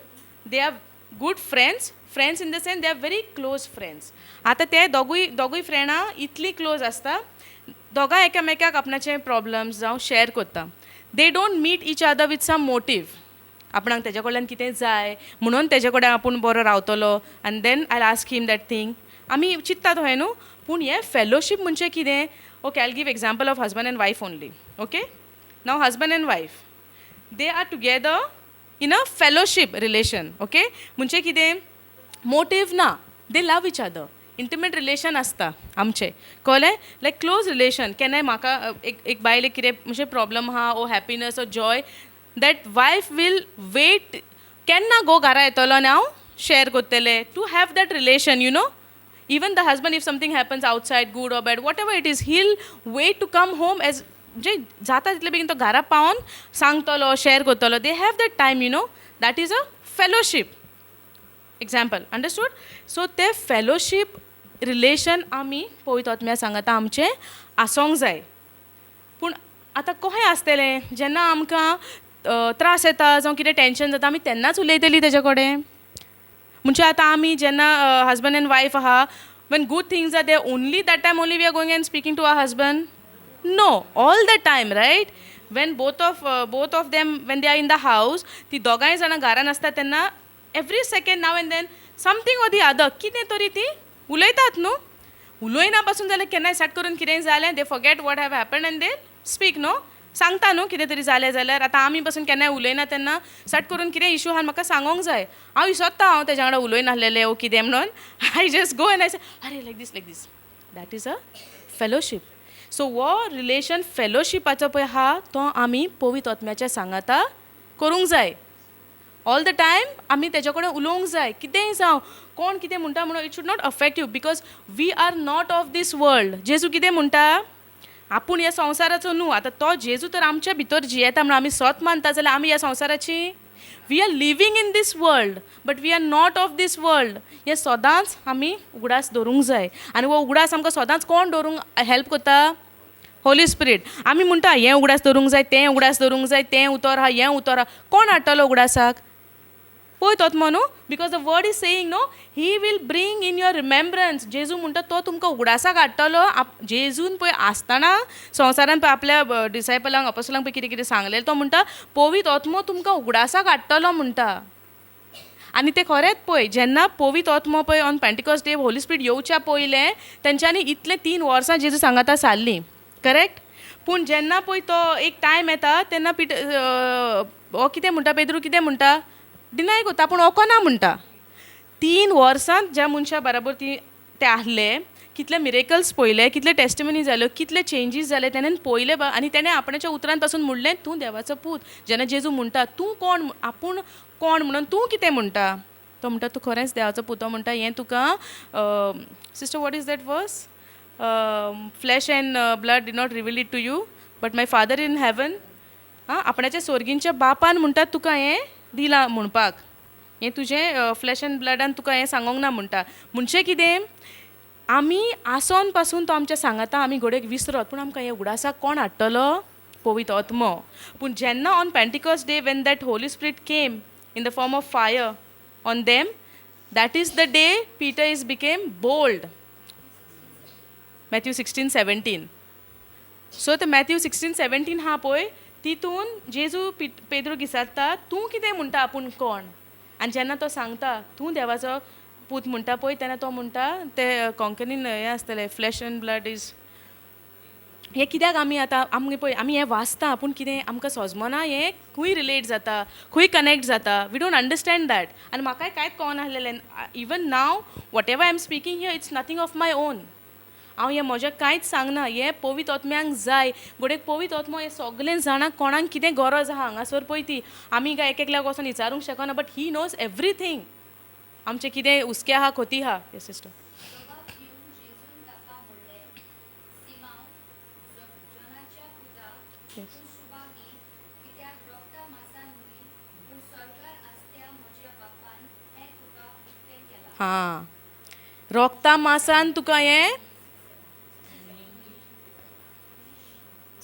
Speaker 1: they are good friends. Friends in the sense they are very close friends. आता ते दोगूय फ्रेंडां इतली close आसता, दोगां एकामेकाक आपणाचे problems जावं share करता. They don't meet each other with some motive. आपणाक तेज्या कडल्यान कितें जाय म्हणून तेजे कडेन आपूण बरो रावतलो आनी then I ask him that thing. आमी चिंततात हय न्हू, पूण हें फेलोशीप म्हणजे कितें? Okay, I'll give example of husband and wife only. Okay? Now husband and wife, they are together in a fellowship relation. Okay? म्हणजे कितें? मोटिव ना. They love each other. Intimate relation आसता आमचे. कळ्ळें? Like close relation. केन्नाय म्हाका एक बायलेक कितें म्हणजे प्रॉब्लम आहा ओ हॅपिनस ओ joy, that wife will wait केन्ना गो घरा येतलो आनी हांव शेअर करतलें. To have that relation, you know. Even the husband, if something happens outside, good or bad, whatever it is, he'll wait to come home as जे जाता तितले बेगीन तो घरा पावन सांगतलो शेअर करतलो. They have that time, you know. That is a fellowship example. Understood? So ते fellowship relation आमी पळयत आत्म्या सांगता आमचें आसोंक जाय. पूण आतां कशें आसतलें जेन्ना आमकां त्रास येता जावं कितें टेंशन जाता आमी तेन्नाच उलयतलीं तेजे कडेन. म्हणजे आतां आमी जेन्ना हजबंड एंड वायफ आहा, when good things are there only that time only we are going and speaking to our husband? No, all the time, right? When both of them when they are in the house, ती दोगांय जाणां घरान आसता तेन्ना every second now and then something or the other कितें तरी ती उलयतात न्हू. उलयना पासून जाल्यार केन्नाय सट करून कितेंय जालें, they forget what have happen and they speak न्हू. सांगता न्हू कितें तरी जालें जाल्यार. आतां आमी पासून केन्नाय उलयना तेन्ना सट करून कितें इशू आहा म्हाका सांगोंक जाय. हांव विसरता हांव तेज्या वांगडा उलयनासलेलें ओ कितें म्हणून. I just go and I say अरे like this. That is a fellowship. So वो रिलेशन फेलोशिपाचो पळय आहा तो आमी पवित्र आत्म्याच्या सांगाता करूंक जाय. ऑल द टायम आमी तेजे कडेन उलोवंक जाय. कितेंय जावं, कोण कितें म्हणटा म्हणून it should not affect you, because we are not of this world. जेजू कितें म्हणटा? आपूण ह्या संवसाराचो न्हू. आतां तो जेजू तर आमच्या भितर जियेता म्हणून आमी स्वत मानता जाल्यार आमी ह्या संवसाराची. We are living in this world but we are not of this world. हें सदांच आमी उगडास दवरूंक जाय. आनी हो उगडास आमकां सदांच कोण दवरूंक हेल्प करता? Holy Spirit. आमी म्हणटा हें उगडास दवरूंक जाय, तें उगडास दवरूंक जाय, तें उतर आहा, हें उतर आहा. कोण हाडटलो उगडासाक? पळय तोच न्हू. Because the word is saying no, he will bring in your remembrance. जेजू म्हणटा तो तुमकां उगडासाक हाडटलो. जेजून पळय आसतना संवसारान पळय आपल्या डिसायपलांक अपोस्टलांक पळय कितें कितें सांगलेलें तो म्हणटा पवित्र आत्मो तुमकां उगडासाक हाडटलो म्हणटा. आनी तें खरेंच पळय जेन्ना पवित्र आत्मो पळय on Pentecost day Holy spirit येवच्या पयलें तेंच्यांनी इतलें 3 वर्सां जेजू सांगाता सारलीं. करेक्ट? पूण जेन्ना पळय तो एक टायम येता तेन्ना हो कितें म्हणटा, पेद्रू कितें म्हणटा? डिनाय करता पूण ओकोना म्हणटा. 3 वर्सांत ज्या मनशा बराबर ते आहले, कितले मिरेकल्स पळयले, कितले टेस्टिमनी जाल्यो, कितले चेंजीस जाले तेणेन पळयले. आनी तेणें आपणाच्या उतरान पासून म्हणलें तूं देवाचो पूत. जेन्ना जेजू म्हणटा तूं कोण, आपूण कोण म्हणून तूं कितें म्हणटा? तो म्हणटा तूं खरेंच देवाचो पूत. तो म्हणटा हें तुका sister what is that verse? Flesh and blood did not reveal it to you but my father in heaven. आपणाच्या स्वर्गींच्या बापान म्हणटा तुका हें दिलां म्हणपाक. हें तुजें फ्लॅश एंड ब्लडान तुका हें सांगोंक ना म्हणटा. म्हणजे कितें? आमी आसोन पासून तो आमच्या सांगाता आमी घोडेक विसरत, पूण आमकां हें उगडासाक कोण हाडटलो? पवित्र आत्मो. पूण जेन्ना on Pentecost day when that Holy Spirit came in the form of fire on them, that is the day Peter is became bold. Matthew 16:17. So ते मॅथ्यू 16:17 हा पळय तितून जेजू पेद्रूक विचारता तूं कितें म्हणटा आपूण कोण? आनी जेन्ना तो सांगता तूं देवाचो पूत म्हणटा पळय तेन्ना तो म्हणटा ते कोंकणीन हें आसतलें फ्लॅश एंड ब्लड इज. हें कित्याक आमी आतां आमी पळय आमी हें वाचता पूण कितें आमकां समजना हें खंय रिलेट जाता, खंय कनेक्ट जाता. We don't understand that. आनी म्हाकाय कांयच कळना आसलेलें. Even now whatever I am speaking here it's nothing of my own. हांव हें म्हजें कांयच सांगना. हें पवित्र आत्म्यांक जाय. घोडेक पवित्र आत्मो हें सगळें जाणां कोणाक कितें गरज आहा हांगासर पळय ती आमी काय एकल्याक वचोन विचारूंक शकना. But he knows everything. आमचें कितें हुस्कें आहा खोती आहा. Yes sister.
Speaker 2: जगाक येवन जेजून ताका म्हणलें, सिमांव, जोनाच्या पुता, तूं सुभागी, कित्याक रोगता मांसान न्हय, पूण स्वर्गार आसत्या म्हज्या बापान हें तुका उक्तें केलां.
Speaker 1: हां, रोगता मांसान तुका हें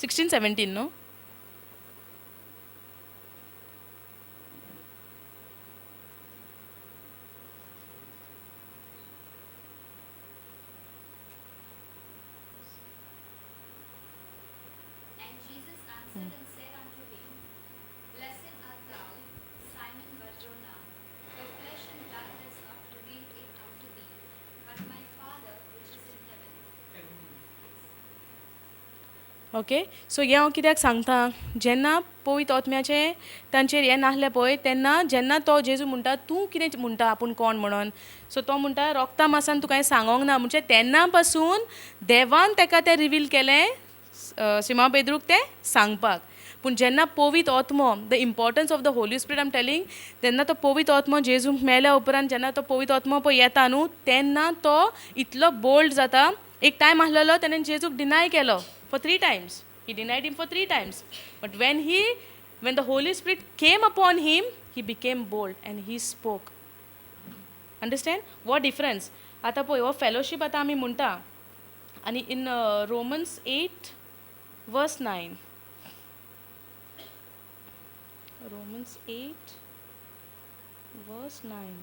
Speaker 1: 16-17 न्हू.
Speaker 2: And Jesus answered and said unto him, Blessed art thou, Simon Barjona, for flesh and blood has not revealed it unto thee, but my Father which is in heaven.
Speaker 1: Okay. So हें हांव कित्याक सांगता, जेन्ना पवित्र आत्म्याचें तांचेर हें नासलें पळय तेन्ना जेन्ना तो जेजू म्हणटा तूं कितें म्हणटा आपूण कोण म्हणून, सो तो म्हणटा रोगता मासान तुका हांवें सांगोंक ना, म्हणजे तेन्ना पासून देवान ताका तें रिवील केलें सिमोन पेद्रूक तें सांगपाक. पूण जेन्ना पवित्र आत्मो, the importance of the Holy spirit I am telling, तेन्ना तो पवित्र आत्मो जेजू मेल्या उपरांत जेन्ना तो पवित्र आत्मो पळय येता न्हू, तेन्ना तो इतलो बोल्ड जाता. एक टायम आसलेलो तेणें जेजूक डिनाय केलो for 3 times. He denied him for 3 times. But when the Holy Spirit came upon him, he became bold and he spoke. Understand? What difference? आता पळय हो फेलोशीप आतां आमी म्हणटा आनी in Romans 8 verse 9. Romans 8 verse 9.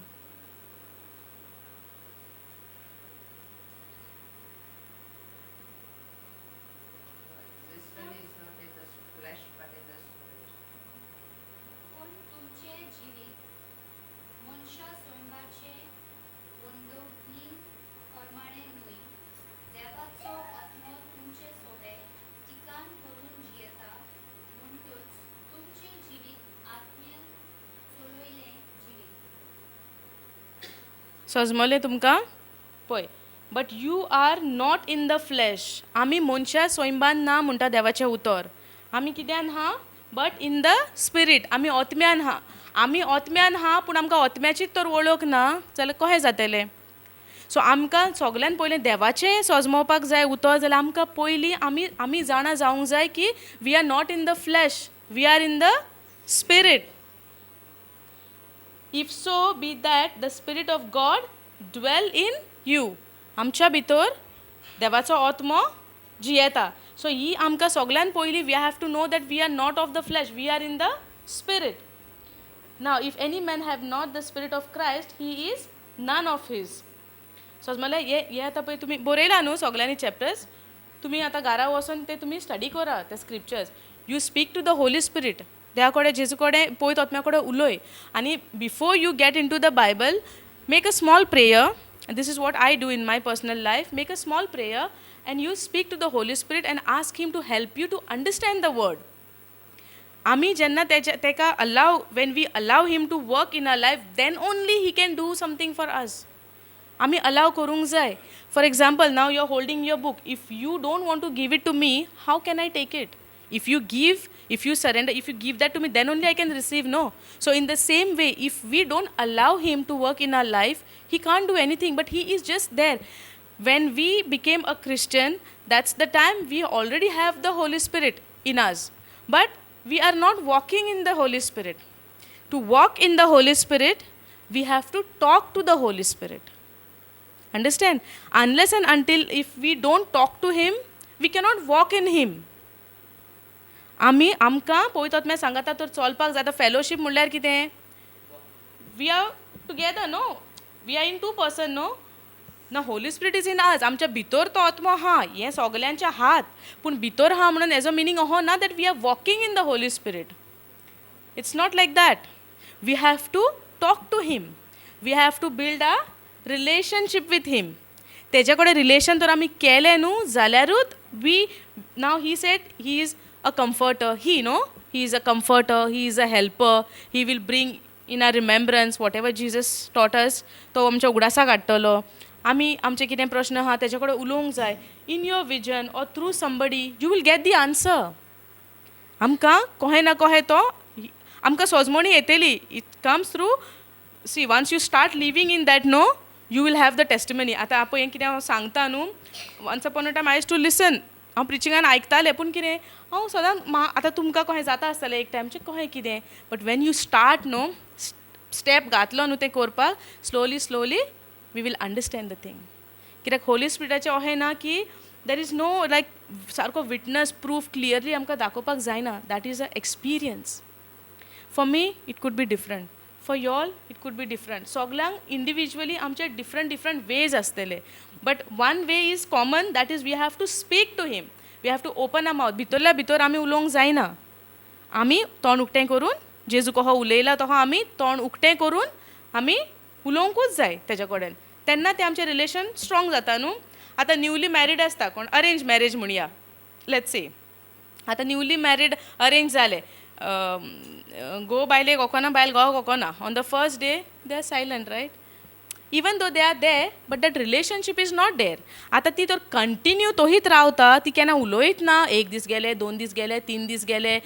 Speaker 3: This one is not in the flesh but in the spirit.
Speaker 2: पूण तुमचे जिवीत मनशा सोयंबाचे वंदोवणी प्रमाणे न्हय, देवाचो आत्मो तुमचे सोबे ठिकाण करून जियेता, म्हणटूच तुमचे जिवीत आत्म्यान चलयलें जिवीत.
Speaker 1: समजलें तुमकां? पळय, but you are not in the flesh. आमी मनशा सोयंबान ना म्हणटा देवाचें उतर. आमी कित्यान हा? But in the spirit. आमी आत्म्यान हा. आमी आत्म्यान हा पूण आमकां आत्म्याचीच तर वळख ना जाल्यार कशें जातलें? सो आमकां सगल्यान पयलें देवाचें सजमोवपाक जाय उतर जाल्यार आमकां पयलीं आमी जाणा जावंक जाय की we are not in the flesh, we are in the spirit. If so be that the spirit of God dwell in you. आमच्या भितर देवाचो आत्मो जियेता. सो ही आमकां सगल्यान पयलीं we have to know that we are not of the flesh, we are in the spirit. Now if any man have not the spirit of Christ he is none of his. So म्हळ्यार हे आतां पळय तुमी बरयला न्हू सगल्यांनी chapters, तुमी आतां घरा वचून ते तुमी स्टडी करा ते scriptures. You speak to the Holy Spirit. देवा कडेन जेजू कडेन पळयत आत्म्या कडेन उलय. आनी before you get into the Bible, make a small prayer. And this is what I do in my personal life. Make a small prayer and you speak to the Holy Spirit and ask him to help you to understand the word. Ami jenna teka allow, when we allow him to work in our life, then only he can do something for us. Ami allow korung jai. For example, now you're holding your book. If you don't want to give it to me, how can I take it? If you give, if you surrender, if you give that to me, then only I can receive, no? So in the same way, if we don't allow him to work in our life, he can't do anything, but he is just there. When we became a Christian, that's the time we already have the Holy Spirit in us. But we are not walking in the Holy Spirit. To walk in the Holy Spirit, we have to talk to the Holy Spirit. Understand? Unless and until if we don't talk to him, we cannot walk in him. आमकां पवित्र आत्म्या सांगता तर चलपाक जाता. Fellowship म्हणल्यार कितें? We are together, no? We are in 2 person, no? ना Holy Spirit is in us. आमच्या भितर तो आत्मो हा, हें सगल्यांचे हात. पूण भितर हा म्हणून हेजो मिनींग अहो ना that we are walking in the Holy Spirit. It's not like that. We have to talk to him. We have to build a relationship with him. तेजे कडेन रिलेशन तर आमी केलें न्हू जाल्यारूच we now he said he is a comforter. He is a comforter, he is a helper, he will bring in our remembrance whatever Jesus taught us. तो आमच्या उगडासा काडटलो. आमी आमचे कितें प्रश्न आहा तेजे कडेन उलोवंक जाय. In your vision or through somebody you will get the answer. आमकां कोहे ना कोहे तो आमकां सोजमणी येतली. It comes through. See once you start living in that, no, you will have the testimony. आतां पळय हें कितें हांव सांगता न्हू, once upon a time I used to listen. हांव प्रिचिंगान आयकतालें पूण कितें हांव सदांच आतां तुमकां कहें जाता आसतलें एक टायमचें कहें कितें. बट वेन यू स्टार्ट न्हू, स्टेप घातलो न्हू तें करपाक, slowly we will understand the thing. कित्याक होली स्पिरिटाचें अहें ना की देर इज नो लायक सारको विटनस प्रूफ क्लियरली आमकां दाखोवपाक जायना. That is a experience. For me it could be different. For you all it could be different. सगळ्यांक इंडिविज्युअली आमचे डिफरंट वेज आसतले. But one way is common, that is we have to speak to him. We have to open a mouth. भितरल्या भितर आमी उलोवंक जायना. आमी तोंड उक्तें करून जेजू कहो उलयला तहो आमी तोंड उक्तें करून आमी उलोवंकूच जाय तेजे कडेन. तेन्ना तें आमचें रिलेशन स्ट्रॉंग जाता न्हू. आतां न्यूली मॅरीड आसता कोण, अरेंज मॅरेज म्हणया, लेट्स से. आतां न्यूली मॅरीड अरेंज जालें, गो बायले कोकोना बायल गो कोकोना. On the first day they are silent, right? Even though they are there, but that relationship is not there. आतां ती तर कंटिन्यू तोहीत रावता, ती केन्ना उलयत ना. 1 दीस गेले, 2 दीस गेले, 3 दीस गेले.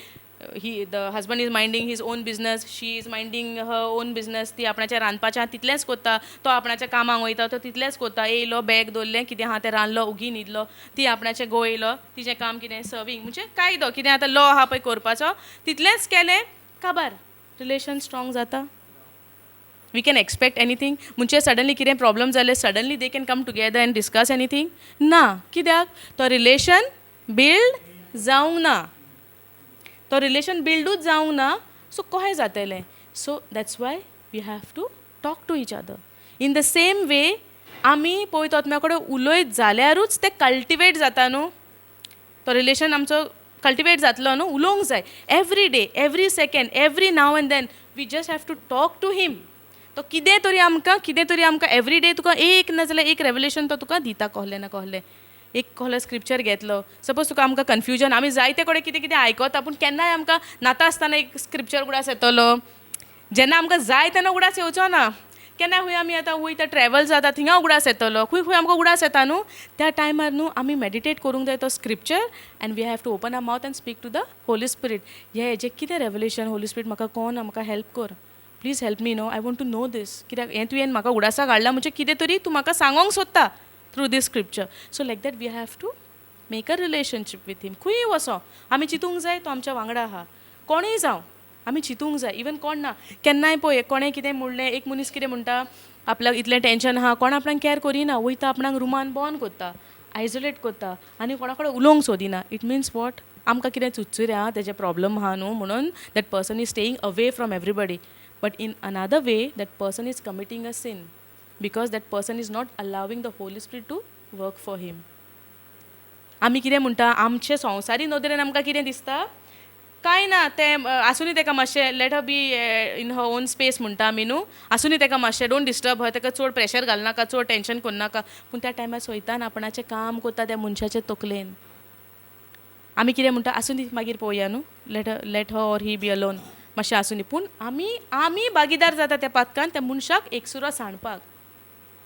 Speaker 1: The husband is minding his own business, she is minding her own business. ती आपणाच्या रांदपाचें तितलेंच कोत्ता, तो आपणाच्या कामाक वयता तो तितलेंच कोत्ता. येयलो, बॅग दवरलें, कितें आहा तें रांदलो, उगी न्हिदलो. ती आपणाचें घोव येयलो, तिचें काम कितें सर्वींग, म्हणजे कायदो कितें आतां लॉ आहा पळय करपाचो तितलेंच केलें काबार. रिलेशन स्ट्रॉंग जाता. We can expect anything. म्हणजे सडनली कितें प्रॉब्लम जालें, suddenly they can come together and discuss anything ना. कित्याक तो रिलेशन बिल्ड जावंक ना. तो रिलेशन बिल्डूच जावंक ना. सो कहें जातलें. So that's why we have to talk to each other. In the same way आमी पळयत आत्म्या कडेन उलयत जाल्यारूच तें कल्टिवेट जाता न्हू. तो रिलेशन आमचो कल्टिवेट जातलो न्हू. उलोवंक जाय every day, every second, every now and then. We just have to talk to him. तो कितें तरी आमकां एवरी डे तुका एक ना जाल्यार एक रेवलेशन तो तुका दिता कहलें ना कहलें. एक कहलो स्क्रिप्चर घेतलो, सपोज तुका आमकां कन्फ्युजन, आमी जायते कडेन कितें कितें आयकता पूण केन्नाय आमकां नाता आसतना एक स्क्रिप्चर उगडास येतलो. जेन्ना आमकां जाय तेन्ना उगडास येवचो ना. केन्ना खंय आमी आतां वयता ट्रॅवल जाता थिंगा उगडास येतलो, खंय खंय आमकां उगडास येता न्हू. त्या टायमार न्हू आमी मेडिटेट करूंक जाय तो scripture and we have to open our mouth and speak to the Holy Spirit. हेजें कितें रेवलेशन होली स्पिरीट म्हाका कोण, म्हाका हेल्प कर, please help me no, I want to know this. कित्याक हें तुवें म्हाका उगडासा हाडला म्हणजे कितें तरी तूं म्हाका सांगोंक सोदता through this scripture. So like that we have to make a relationship with him. खंय वचो आमी चिंतूंक जाय तो आमच्या वांगडा आहा. कोणूय जावं आमी चिंतूंक जाय. इवन कोण ना केन्नाय पळय कोणें कितें म्हणलें, एक मनीस कितें म्हणटा, आपल्याक इतलें टेंशन आहा, कोण आपणाक कॅर करिना, वयता आपणाक रुमान बंद करता, आयसोलेट करता आनी कोणा कडेन उलोवंक सोदिना. इट मिन्स वॉट, आमकां कितें चुचुऱ्या आहा, तेजे प्रॉब्लम आहा न्हू म्हणून that person is staying away from everybody. But in another way that person is committing a sin because that person is not allowing the Holy Spirit to work for him. आमी कितें म्हणटा, आमचे संवसारी नदरेन आमकां कितें दिसता, कांय ना तें आसुनी तेका मातशें let her be in her own space म्हणटा आमी न्हू. आसुनी तेका मातशें डोंट डिस्टर्ब हर, तेका चड प्रेशर घालनाका, चड टेंशन करनाका. पूण त्या टायमार सैतान आपणाचें काम करता त्या मनशाचे तकलेन. आमी कितें म्हणटा, आसुनी मागीर पळोवया न्हू, let her or he be alone, मातशें आसुनी. पूण आमी भागीदार जाता त्या पातकान त्या मनशाक एकसुरो सांडपाक.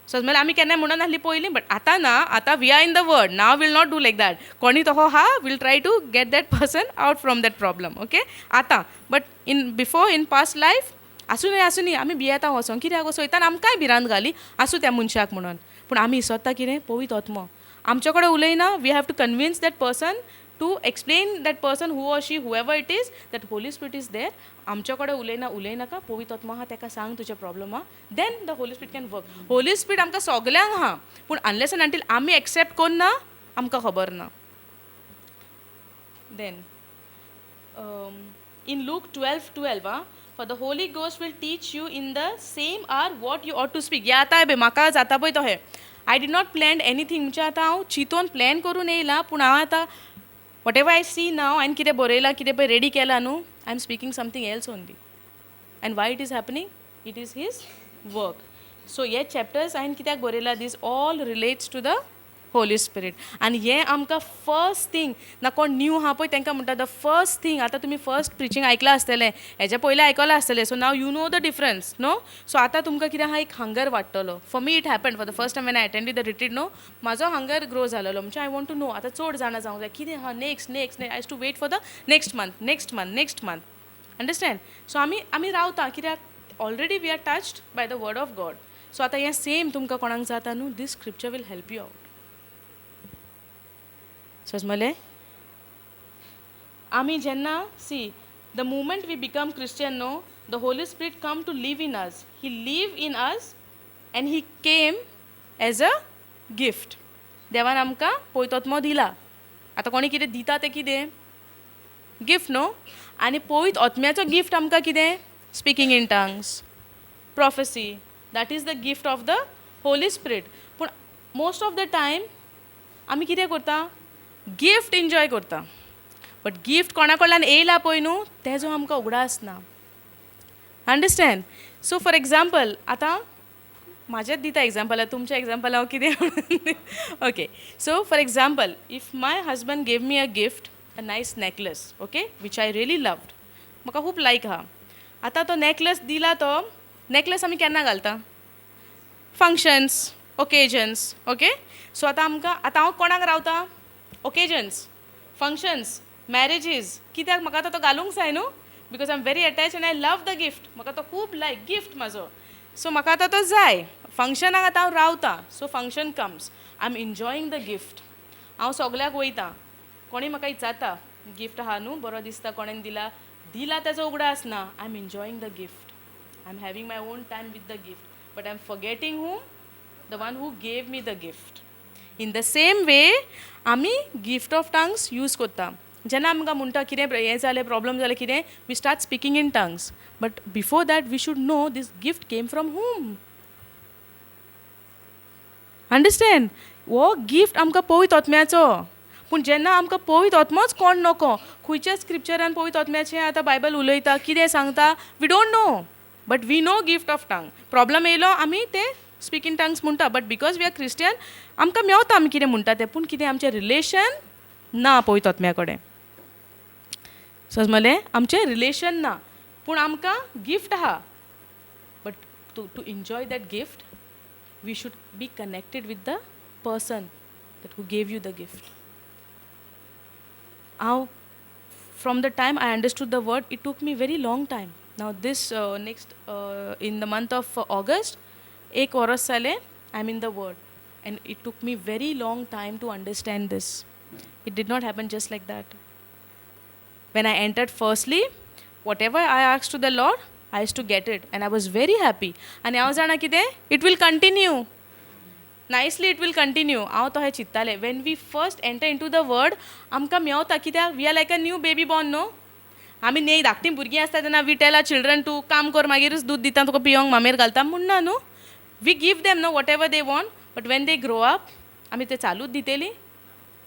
Speaker 1: सो जाल्यार आमी केन्नाय म्हणून नासली पयलीं, बट आतां ना. आतां we are in the word now, will not do like that. कोणी तोहो हा will try to get that person out from that problem. Okay आतां. बट इन पास्ट लायफ आसुनी आमी भियेता वचोंक. कित्याक सैतान आमकांय भिरांत घाली, आसूं त्या मनशाक म्हणून. पूण आमी स्वता कितें पवित्र आत्मो आमचे कडेन उलयना. We have to convince that person to explain that person who or she whoever it is that Holy Spirit is there. आमचे कडेन उलयनाका, पवित्र आत्मा आहा तेका सांग तुजें प्रॉब्लम आहा, then the Holy Spirit can work. Holy spirit आमकां सगल्यांक आहा, पूण अनलेस एंड अंटील आमी एक्सेप्ट करना आमकां खबर ना. Then in Luke 12:12 for the Holy Ghost will teach you in the same hour what you ought to speak. हें आतां बे म्हाका जाता पळय तो हें I did not plan anything. म्हणजे आतां हांव चिंतून प्लॅन करून येयलां, पूण हांव आतां whatever I see now हांवें कितें बरयलां, कितें पळय रेडी केलां न्हू, I am speaking something else only. And why it is happening, it is his work. So हे चॅप्टर्स हांवें कित्याक बरयला, this all relates to the Holy Spirit. आनी हें आमकां फर्स्ट थिंग ना कोण न्यू आहा पळय तांकां म्हणटा द फर्स्ट थिंग. आतां तुमी फर्स्ट प्रिचींग आयकलां आसतलें, हेच्या पयलीं आयकलां आसतलें. So now you know the difference no. So आतां तुमकां कितें आहा, एक हंगर वाडटलो. For me it happen for the first time when I attended the retreat no, म्हाजो हंगर ग्रो जालोलो. म्हणजे आय वॉन्ट टू नो आतां चड जाणां जावंक जाय, कितें आहा next I has to wait for the next month. Understand. So आमी रावता कित्याक already we are touched by the word of God. So आतां हें सेम तुमकां कोणाक जाता न्हू, this scripture will help you out. समजलें. आमी जेन्ना see the moment we become Christian no, the Holy Spirit come to live in us. He live in us and he came as a gift. देवान आमकां पवित्रोत्मो दिला. आतां कोणी कितें दिता तें कितें गिफ्ट न्हू. आनी पवित्र आत्म्याचो गिफ्ट आमकां कितें speaking in tongues, prophecy. That is the gift of the Holy Spirit. पूण मोस्ट ऑफ द टायम आमी कितें करता गिफ्ट एन्जॉय करता. बट गिफ्ट कोणा कडल्यान येयला पळय न्हू तेजो आमकां उगडास ना. अंडरस्टँड. सो फॉर एग्जाम्पल आतां म्हाजेच दिता एग्जाम्पल. तुमच्या एग्जाम्पल हांव कितें okay. So for example if my husband gave me a gift a nice necklace okay which I really loved. म्हाका खूब लायक आहा. आतां तो नेकलेस दिला तो नेकलेस आमी केन्ना घालता फंक्शन्स ओकेजन्स ओके. सो आतां हांव कोणाक रावता ओकेजन्स फंक्शन्स मॅरेजीस. कित्याक म्हाका आतां तो घालूंक जाय न्हू because I am very attach end I love the gift. म्हाका तो खूब लायक गिफ्ट म्हाजो. सो म्हाका आतां तो जाय फंक्शनाक. आतां हांव रावता so function comes I am enjoying the gift. हांव सगल्याक वयता कोणी म्हाका विचारता गिफ्ट आहा न्हू बरो दिसता कोणेन दिला तेजो उगडास ना. I am enjoying the gift. I am having my own time with the gift but I am forgetting whom the one who gave me the gift. In the same way आमी gift of tongues use करता. जेन्ना आमकां म्हणटा कितें हें जालें problem जालें कितें we start speaking in tongues. But before that we should know this gift came from whom. Understand. हो गिफ्ट आमकां पवित्र आत्म्याचो. पूण जेन्ना आमकां पवित्र आत्मोच कोण नको खंयच्या स्क्रिप्चरान पवित्र आत्म्याचें आतां बायबल उलयता कितें सांगता we don't know. But we know gift of tongue. Problem येयलो आमी ते स्पीक इन टंग्स म्हणटा. But because we are Christian आमकां मेवता आमी कितें म्हणटा तें. पूण कितें आमचें रिलेशन ना पवित्र आत्म्या कडेन. समजलें आमचें रिलेशन ना. पूण आमकां गिफ्ट आहा. But to enjoy that gift we should be connected with the person that who gave you the gift. हांव from the time I understood the word it took me very long time. Now this next in the month of August 1 verse जालें I am in the word and it took me very long time to understand this. It did not happen just like that. When I entered firstly, whatever I asked to the Lord, I used to get it and I was very happy. And हांव जाणा कितें it will continue. Nicely it will continue. हांव तो हें चिंत्तालें. When we first enter into the word, आमकां मेवता कित्याक we are like a new baby born न्हू. आमी न्ही धाकटीं भुरगीं आसता तेन्ना we tell our children to काम कर मागीरच दूद दिता तुका पियोंक मामेर घालता म्हणना न्हू. We give them no whatever they want, but when they grow up, आमी तें चालूच दितेलीं.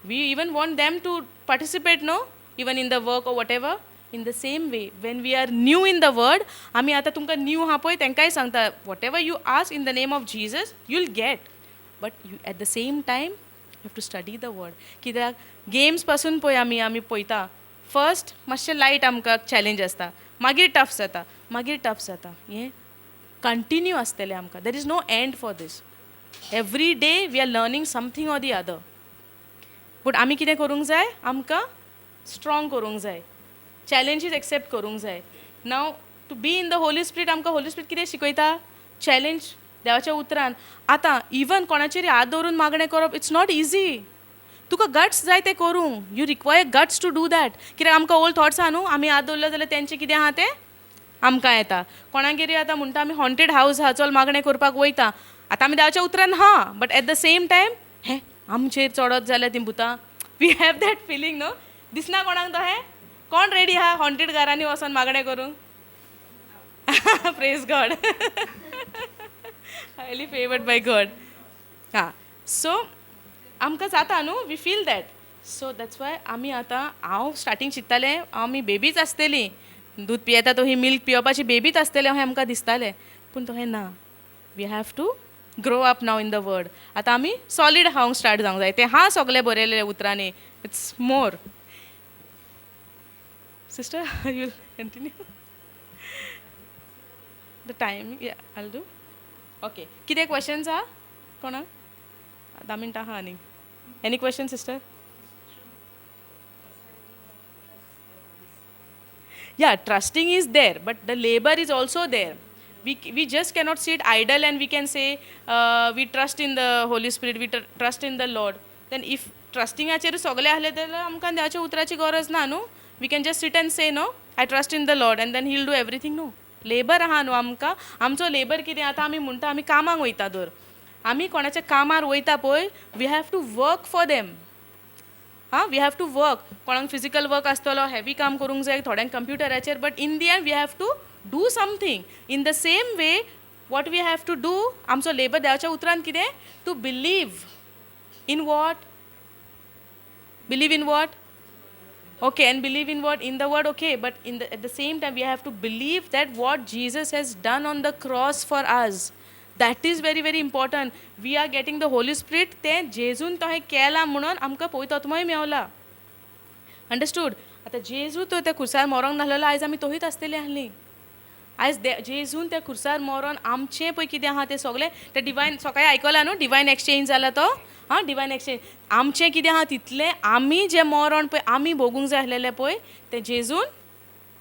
Speaker 1: We even want them to participate no. Even in the work or whatever. In the same way, when we are new in the word, आमी आतां तुमकां new आहा पळय तेंकाय सांगता whatever you ask in the name of Jesus, you'll get. But you, at the same time, you have to study the word. कित्याक games पासून पळय आमी पळयता फर्स्ट मातशें लायट आमकां चॅलेंज आसता मागीर टफ जाता हें कंटिन्यू आसतलें आमकां. There is no end for this. Every day we are learning something or the other. पूण आमी कितें करूंक जाय आमकां स्ट्रॉंग करूंक जाय. चॅलेंजीस एक्सेप्ट करूंक जाय. Now to be in the Holy spirit आमकां होली स्पिरीट कितें शिकयता चॅलेंज देवाच्या उतरान. आतां इवन कोणाचेर हात दवरून मागणें करप इट्स नॉट इजी. तुका गट्स जाय तें करूंक. You require guts to do that. कित्याक आमकां ओल्ड थॉट्स आहा न्हू आमी हात दवरले जाल्यार तेंचें कितें आहा तें आमकां येता. कोणागेर आतां म्हणटा आमी हॉन्टेड हावस आहा चल मागणें करपाक वयता. आतां आमी देवाच्या उतरान हा but at the same time हें आमचेर चडत जाल्यार तीं भुतां वी हॅव दॅट फिलींग न्हू. दिसना कोणाक तो हें कोण रेडी आहा हॉन्टेड घरांनी वचोन मागणें करूंक. Praise God. Highly favoured by God. हां सो आमकां जाता न्हू we feel that. So that's why आमी आतां हांव स्टार्टींग चिंत्तालें आमी बेबीच आसतलीं दूद पियेता तो ही मिल्क पियोवपाची बेबीच आसतलें अशें आमकां दिसतालें. पूण तशें ना. We have to grow up now in the word. आतां आमी सॉलीड हावंक स्टार्ट जावंक जाय. तें हा सगलें बरयलें उतरांनी. It's more. Sister, you will continue. The time, yeah, I'll do. Okay. कितें questions आहा कोणाक 10 मिनटां आहा आनी. Any questions, sister? Yeah, trusting is there, but the labor is also there. We just cannot sit idle and we can say we trust in the Holy Spirit, we trust in the Lord. Then if trusting आचेर सगलें आहलें जाल्यार आमकां देवाच्या उतराची गरज ना न्हू. We can just sit and say no, I trust in the Lord and then he'll do everything. No. Labour आहा न्हू आमकां. आमचो लेबर कितें आतां आमी म्हणटा आमी कामाक वयता दर आमी कोणाच्या कामार वयता पळय we have to work for them. We have to work. कोणाक फिजिकल वर्क आसतलो, हेवी काम करूंक जाय, थोड्यांक कंप्युटराचेर, but in the end we have to do something. In the same way what we have to do, आमचो labour देवाच्या उतरान कितें, to believe in what, believe in what, okay, and believe in what, in the word, okay, but at the same time we have to believe that what Jesus has done on the cross for us, that is very very important. We are getting the Holy Spirit, ते जेजून तो हे केला म्हणून आमकां पवित्र आत्मोय Mewla. Understood. आतां जेजू तो त्या खुर्सार मरोंक नासलेलो आयज आमी तोहीत आसतली आहली. आयज जेजून त्या खुर्सार मरोन आमचें पळय कितें आहा तें सगळें तें डिवायन, सकाळीं आयकलां न्हू डिवायन एक्सचेंज जाला तो, डिवायन एक्सचेंज. आमचें कितें आहा तितलें आमी जें मरण पळय आमी भोगूंक जाय आसलेलें पळय तें जेजून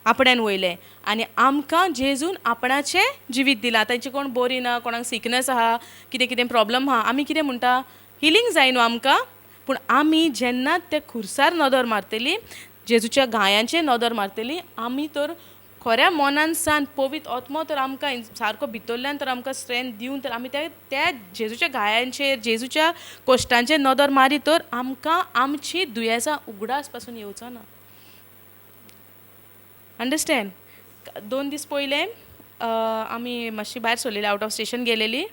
Speaker 1: आपण्यान वयलें आनी आमकां जेजून आपणाचें जिवीत दिलां. तांचें कोण बरी ना, कोणाक सिकनस आहा, कितें कितें प्रॉब्लम आहा, आमी कितें म्हणटा हिलींग जाय न्हू आमकां, पूण आमी जेन्ना त्या खुर्सार नदर मारतली, जेजूच्या गायांचेर नदर मारतली, आमी तर खऱ्या मनान सान पवित्र आत्मो तर आमकां सारको भितरल्यान तर आमकां स्ट्रेंथ दिवन तर आमी त्या जेजूच्या गायांचेर, जेजूच्या कोश्टांचेर नदर मारी तर आमकां आमची दुयेंसां उगडास पासून येवचो ना. अंडरस्टँड. 2 दीस पयले आमी मातशी भायर सरलेली, आवट ऑफ स्टेशन गेलेली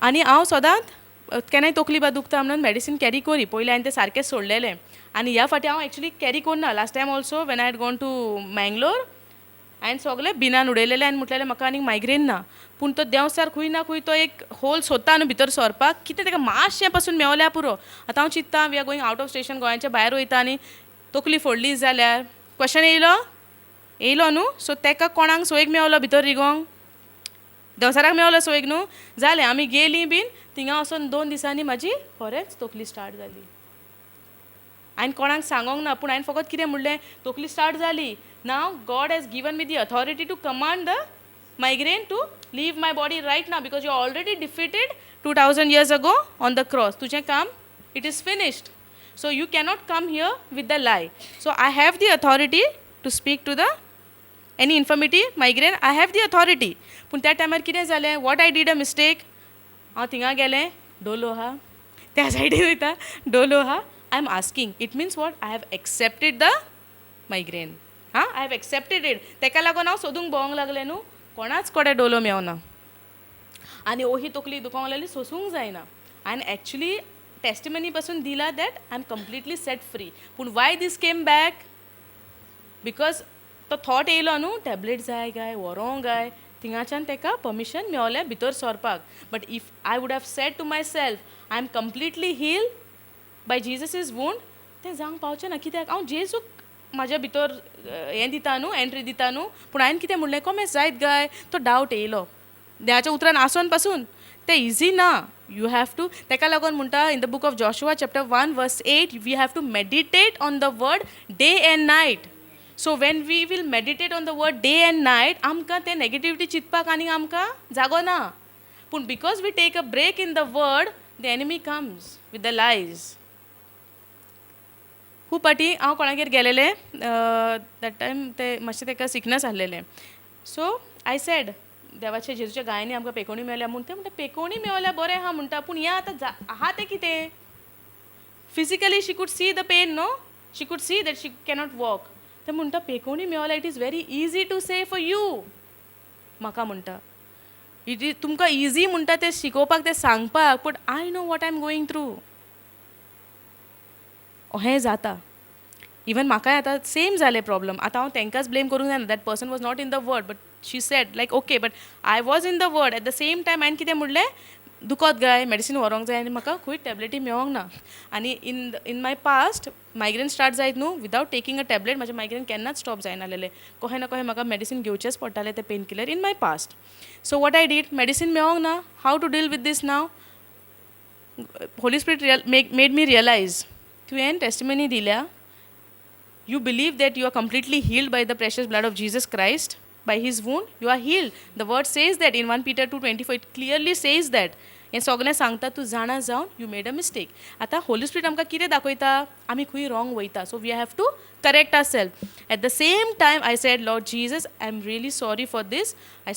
Speaker 1: आनी हांव सदांच केन्नाय तकली बा दुखता म्हणून मेडिसीन कॅरी करी. पयलीं हांवें तें सारकें सोडलेलें आनी ह्या फावटी हांव एक्चुली कॅरी करना. Last time also when I had gone to Mangalore हांवें सगळें बिनान उडयलेलें आनी म्हटलेलें म्हाका आनीक मायग्रेन ना. पूण तो देंवसार खंय ना खंय तो एक होल सोदता न्हू भितर सरपाक, कितें ताका मातशें पासून मेवल्या पुरो. आतां हांव चिंत्तां we are going out of station, गोंयाच्या भायर वयता आनी तकली फोडली जाल्यार क्वेश्चन येयलो न्हू. सो ताका कोणाक सोयेक मेवलो भितर रिगोंक, देंवसाराक मेवलो सोयेक न्हू. जालें आमी गेलीं बीन थिंगा वचोन 2 दिसांनी म्हाजी खरेंच तकली स्टार्ट जाली. हांवें कोणाक सांगोंक ना, पूण हांवें फकत कितें म्हणलें, तकली स्टार्ट जाली. Now God has given me the authority to command the migraine to leave my body right now, because you already defeated 2000 years ago on the cross. तुजें काम it is finished. So you cannot come here with the lie. So I have the authority to speak to the any infirmity, migraine, I have the authority. पूण त्या टायमार कितें जालें, what I did a mistake, हांव थिंगा गेलें, डोलो आहा, त्या सायडीन वयता डोलो आहा. I am asking, it means what? I have accepted the migraine. I have accepted it. तेका लागून हांव सोदूंक भोंवंक लागलें न्हू, कोणाच कडेन डोलो मेवना आनी ओही तकली दुखोंक लागली, सोसूंक जायना. हांवें एक्चुली टेस्टिमनी पासून दिला that I am completely set free. पूण why this came back, because तो थॉट येयलो न्हू टॅबलेट जाय गाय, व्हरोंक गाय, थिंगाच्यान ताका परमिशन मेवलें भितर सरपाक. But if I would have said to myself I am completely heal by Jesus is wound, तें जावंक पावचें ना. कित्याक हांव जेजूक म्हाज्या भितर हें दिता न्हू, एंट्री दिता न्हू. पूण हांवें कितें म्हणलें, कॉमेस जायत गाय, तो डावट येयलो देवाच्या उतरान आसोन पासून. तें इजी ना. यू हॅव टू, ताका लागून म्हणटा in the book of Joshua chapter 1 verse 8 we have to meditate on the word day and night. So when we will meditate on the word day and night, आमकां तें negativity चिंतपाक आनी आमकां जागो ना. पूण because we take a break in the word, the enemy comes with the lies. खूब पाटी हांव कोणागेर गेलेलें, दॅट टायम ते मातशें ताका सिकनस आसलेलें. सो आय सेड देवाच्या जेजूच्या गायांनी आमकां पेकोणी मेवल्या म्हूण. ते म्हणटा पेकोणी मेवल्या बरें आहा म्हणटा, पूण हें आतां आहा तें कितें. Physically she could see the pain no, she could see that she cannot walk. ते म्हणटा पेकोणी मेवल्या, it is very easy to say for you. म्हाका म्हणटा इट इज तुमकां इजी म्हणटा तें शिकोवपाक, तें सांगपाक, but I know what I am going through. हें जाता. इवन म्हाकाय आतां सेम जालें प्रॉब्लम. आतां हांव तांकांच ब्लेम करूंक जायना, that person was not in the word, but she sed like okay, but I was in the word. Eight the same time हांवें कितें म्हणलें, दुखत गाय, मेडिसीन व्हरोंक जाय आनी म्हाका खंय टॅबलेटी मेळोंक ना. आनी in my past migraine start जायत न्हू, विदावट टेकिंग अ टॅबलेट म्हजें मायग्रेन केन्नाच स्टॉप जायनासलेलें. कहें ना कहें म्हाका मेडिसीन घेवचेंच पडटालें, तें pain killer in my past. So what I did, medicine मेळोंक ना, how to deal with this now. Holy spirit made me realise, तुवें टेस्टिमनी दिल्या, you believe that you are completely healed by the precious blood of Jesus Christ, by his wound you are healed. The word says that in 1 Peter 2:24 it clearly says that हें सगळें सांगता तूं जाणा जावन you made a mistake. आतां holy spirit आमकां कितें दाखयता, आमी खंय रॉंग वयता, so we have to correct our self. At the same time I said, Lord Jesus, I am really sorry for this. I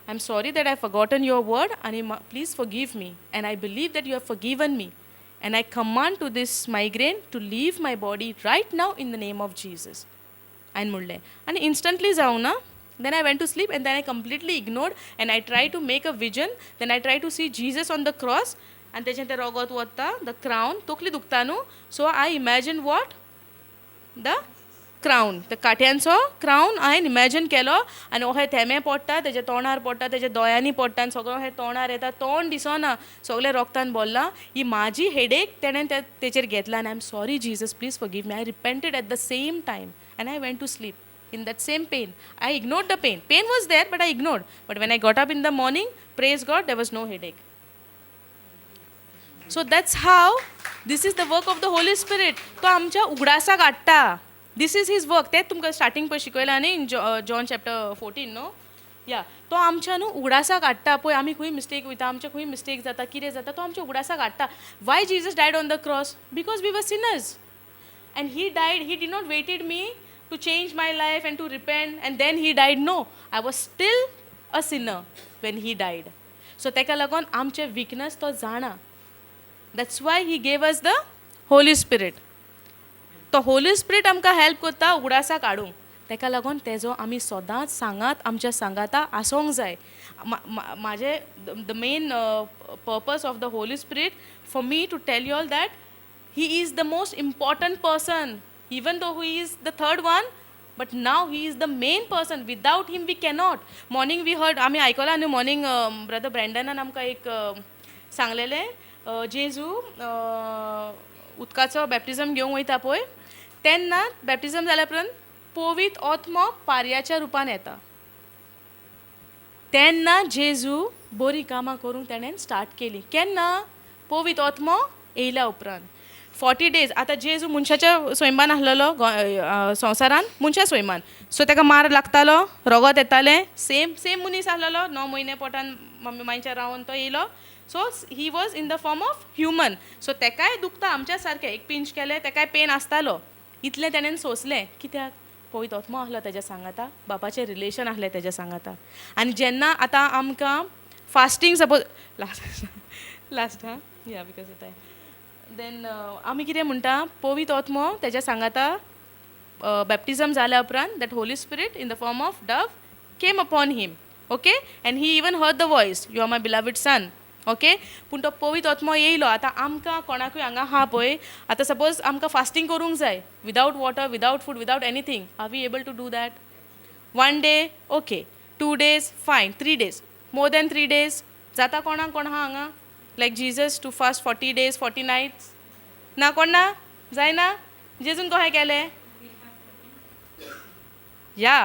Speaker 1: am sorry that I forgotten your word, आनी please forgive me. And I believe that you have forgiven me. And I command to this migraine to leave my body right now in the name of Jesus. And म्हणलें आनी instantly जावना. Then I went to sleep and then I completely ignored and I tried to make a vision. Then I tried to see Jesus on the cross and तेजें तें रगत वता, the crown, तकली दुखता न्हू. So I imagined what? The क्रावन, त्या काट्यांचो क्रावन हांवें imagine केलो आनी अशें थेंबे पडटा, तेजे तोंडार पडटा, तेजे दोळ्यांनी पडटा आनी सगळो अशें तोंडार येता, तोंड दिसना, सगळें रोगतान भरलां. ही म्हाजी हेडेक तेणें तेचेर घेतला आनी I am sorry Jesus, please forgive me. I repented at the same time आनी I went to sleep in that same pain. I ignored the pain. Pain was there, but I ignored. But when I got up in the morning, praise God, there was no headache. So that's how, this is the work of the Holy Spirit. तो आमच्या उगडासाक हाडटा. This is his work. तेच तुमकां starting पळय शिकयलां न्ही, in John chapter 14 न्हू. या तो आमच्या न्हू उगडासाक हाडटा. पळय आमी खंय मिस्टेक वयता, आमचे खंय मिस्टेक जाता, कितें जाता, तो आमच्या उगडासाक हाडटा. Why Jesus died on the cross? Because we were sinners. And he died. He did not waited me to change my life and to repent and then he died. No, I was still a sinner when he died. So तेका लागून आमचे weakness तो जाणा. That's why he gave us the Holy Spirit. तो Holy Spirit आमकां help करता उगडासा काडूंक. तेका लागून तेजो आमी सदांच सांगात आमच्या सांगाता आसोंक जाय. म्हाजे the main purpose of the Holy Spirit for me to tell you all that he is the most important person, even though he is the third one, but now he is the main person. Without him we cannot. Morning we heard, आमी आयकलां न्हू morning brother ब्रँडनान आमकां एक सांगलेलें, जेजू उदकाचो बॅप्टिजम घेवंक वयता पळय, तेन्ना बॅप्टिजम जाल्या उपरांत पवित्र आत्मो पारयाच्या रुपान येता. तेन्ना जेजू बरीं कामां करूंक तेणें स्टार्ट केली. केन्ना? पवित्र आत्मो येयल्या उपरांत. 40 days. आतां जेजू मनशाच्या स्वयंपान आसलेलो संवसारान, मनशा स्वयंपान. सो ताका मार लागतालो, रगत येतालें. सेम मनीस आसलेलो, 9 म्हयने पोटान मम्मी मायच्या रावन तो येयलो. So he was in the form of human. So तेकाय दुखता आमच्या सारकें. एक पिंच केलें, तेकाय पेन आसतालो. इतलें तेणें सोंसलें. कित्याक? पवित्र आत्मो आसलो तेज्या सांगाता, बापाचें रिलेशन आसलें तेज्या सांगाता. आनी जेन्ना आतां आमकां फास्टींग सपोज लास्ट या बिकॉज इट आय देन आमी कितें म्हणटा, पवित्र आत्मो तेज्या सांगाता बॅप्टिजम जाल्या उपरांत that Holy Spirit in the form of dove came upon him. Okay, and he even heard the voice, you are my beloved son. Okay, पूण तो पवित्र आत्मो येयलो. आतां आमकां कोणाकूय हांगा आहा पळय, आतां सपोज आमकां फास्टींग करूंक जाय, without water, without food, without anything. Are we able to do that? 1 day, okay. 2 days, फायन. 3 days, मोर दॅन 3 days जाता कोणाक? कोण आहा हांगा लायक Jesus to fast 40 days, 40 nights? ना, कोण ना? जायना? जेजून कशें केलें? Yeah,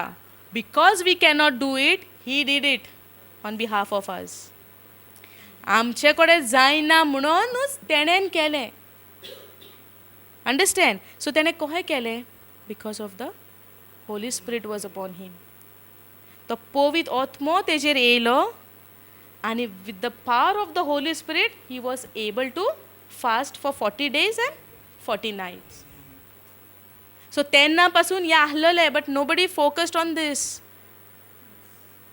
Speaker 1: because we cannot do it, he did it on behalf of us. आमचे कडेन जायना म्हणूनच तेणेन केलें. अंडरस्टँड? सो तेणें कशें केलें? Because of the Holy Spirit was upon him. तो पवित्र आत्मो तेजेर येयलो आनी with the power of the Holy Spirit he was able to fast for 40 days and 40 nights. So तेन्ना पासून या आसलेलें, but nobody focused on this.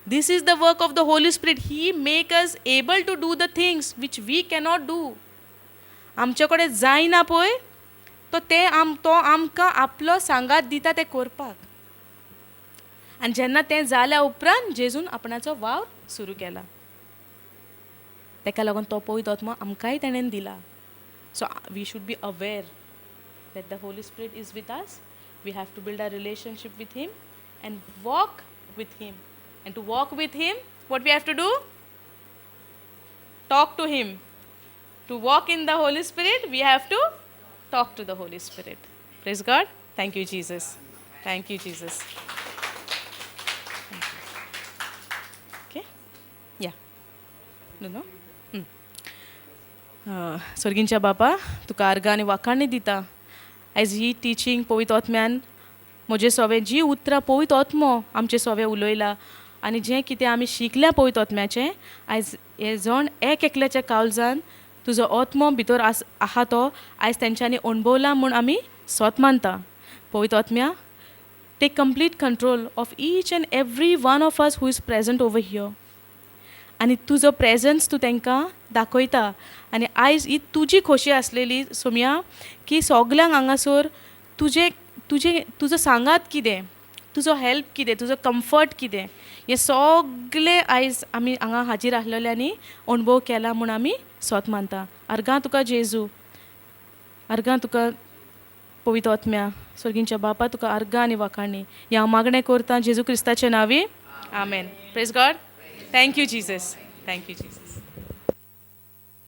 Speaker 1: This is the work of the Holy Spirit. He make us able to do the things which we cannot do. आमचे कडेन जायना पळय, तो आमकां आपलो सांगात दिता तें करपाक. आनी जेन्ना तें जाल्या उपरांत जेजून आपणाचो वावर सुरू केला. तेका लागून तो पवित्र आत्मो आमकांय तेणेन दिला. So we should be aware that the Holy Spirit is with us. We have to build a relationship with Him and walk with Him. And to walk with Him, what we have to do? Talk to Him. To walk in the Holy Spirit, we have to talk to the Holy Spirit. Praise God. Thank you, Jesus. Thank you, Jesus. Okay? Yeah. No? स्वर्गींच्या बापा, तुका आर्गां आनी वाखाणणी दिता. आयज ही teaching पवित्र आत्म्यान म्हजे सोवे जी उतरां पवित्र आत्मो आमचे सोवे उलयला, आनी जें कितें आमी शिकल्या पळयत आत्म्याचें आयज हे जण एक एकल्याच्या काळजान तुजो आत्मो भितर आहा तो आयज तेंच्यांनी अणभवला म्हूण आमी सोत मानता पळयत आत्म्या take complete control of each and every one of us who is present over here आनी तुजो प्रेजन्स तूं तांकां दाखयता आनी आयज ही तुजी खोशी आसलेली सोम्या की सगल्यांक हांगासर तुजो सांगात कितें तुजो हेल्प कितें तुजो कम्फर्ट कितें हें सगलें आयज आमी हांगा हाजीर आसलेल्यांनी अणभव केला म्हूण आमी सोत मानता अर्गां तुका जेजू अर्गां तुका पवित्र आत्म्या स्वर्गींच्या बापा तुका अर्गां आनी वाखाणणी हें हांव मागणें करतां जेजू क्रिस्ताचे नांवी आमेन praise God thank you Jesus thank you Jesus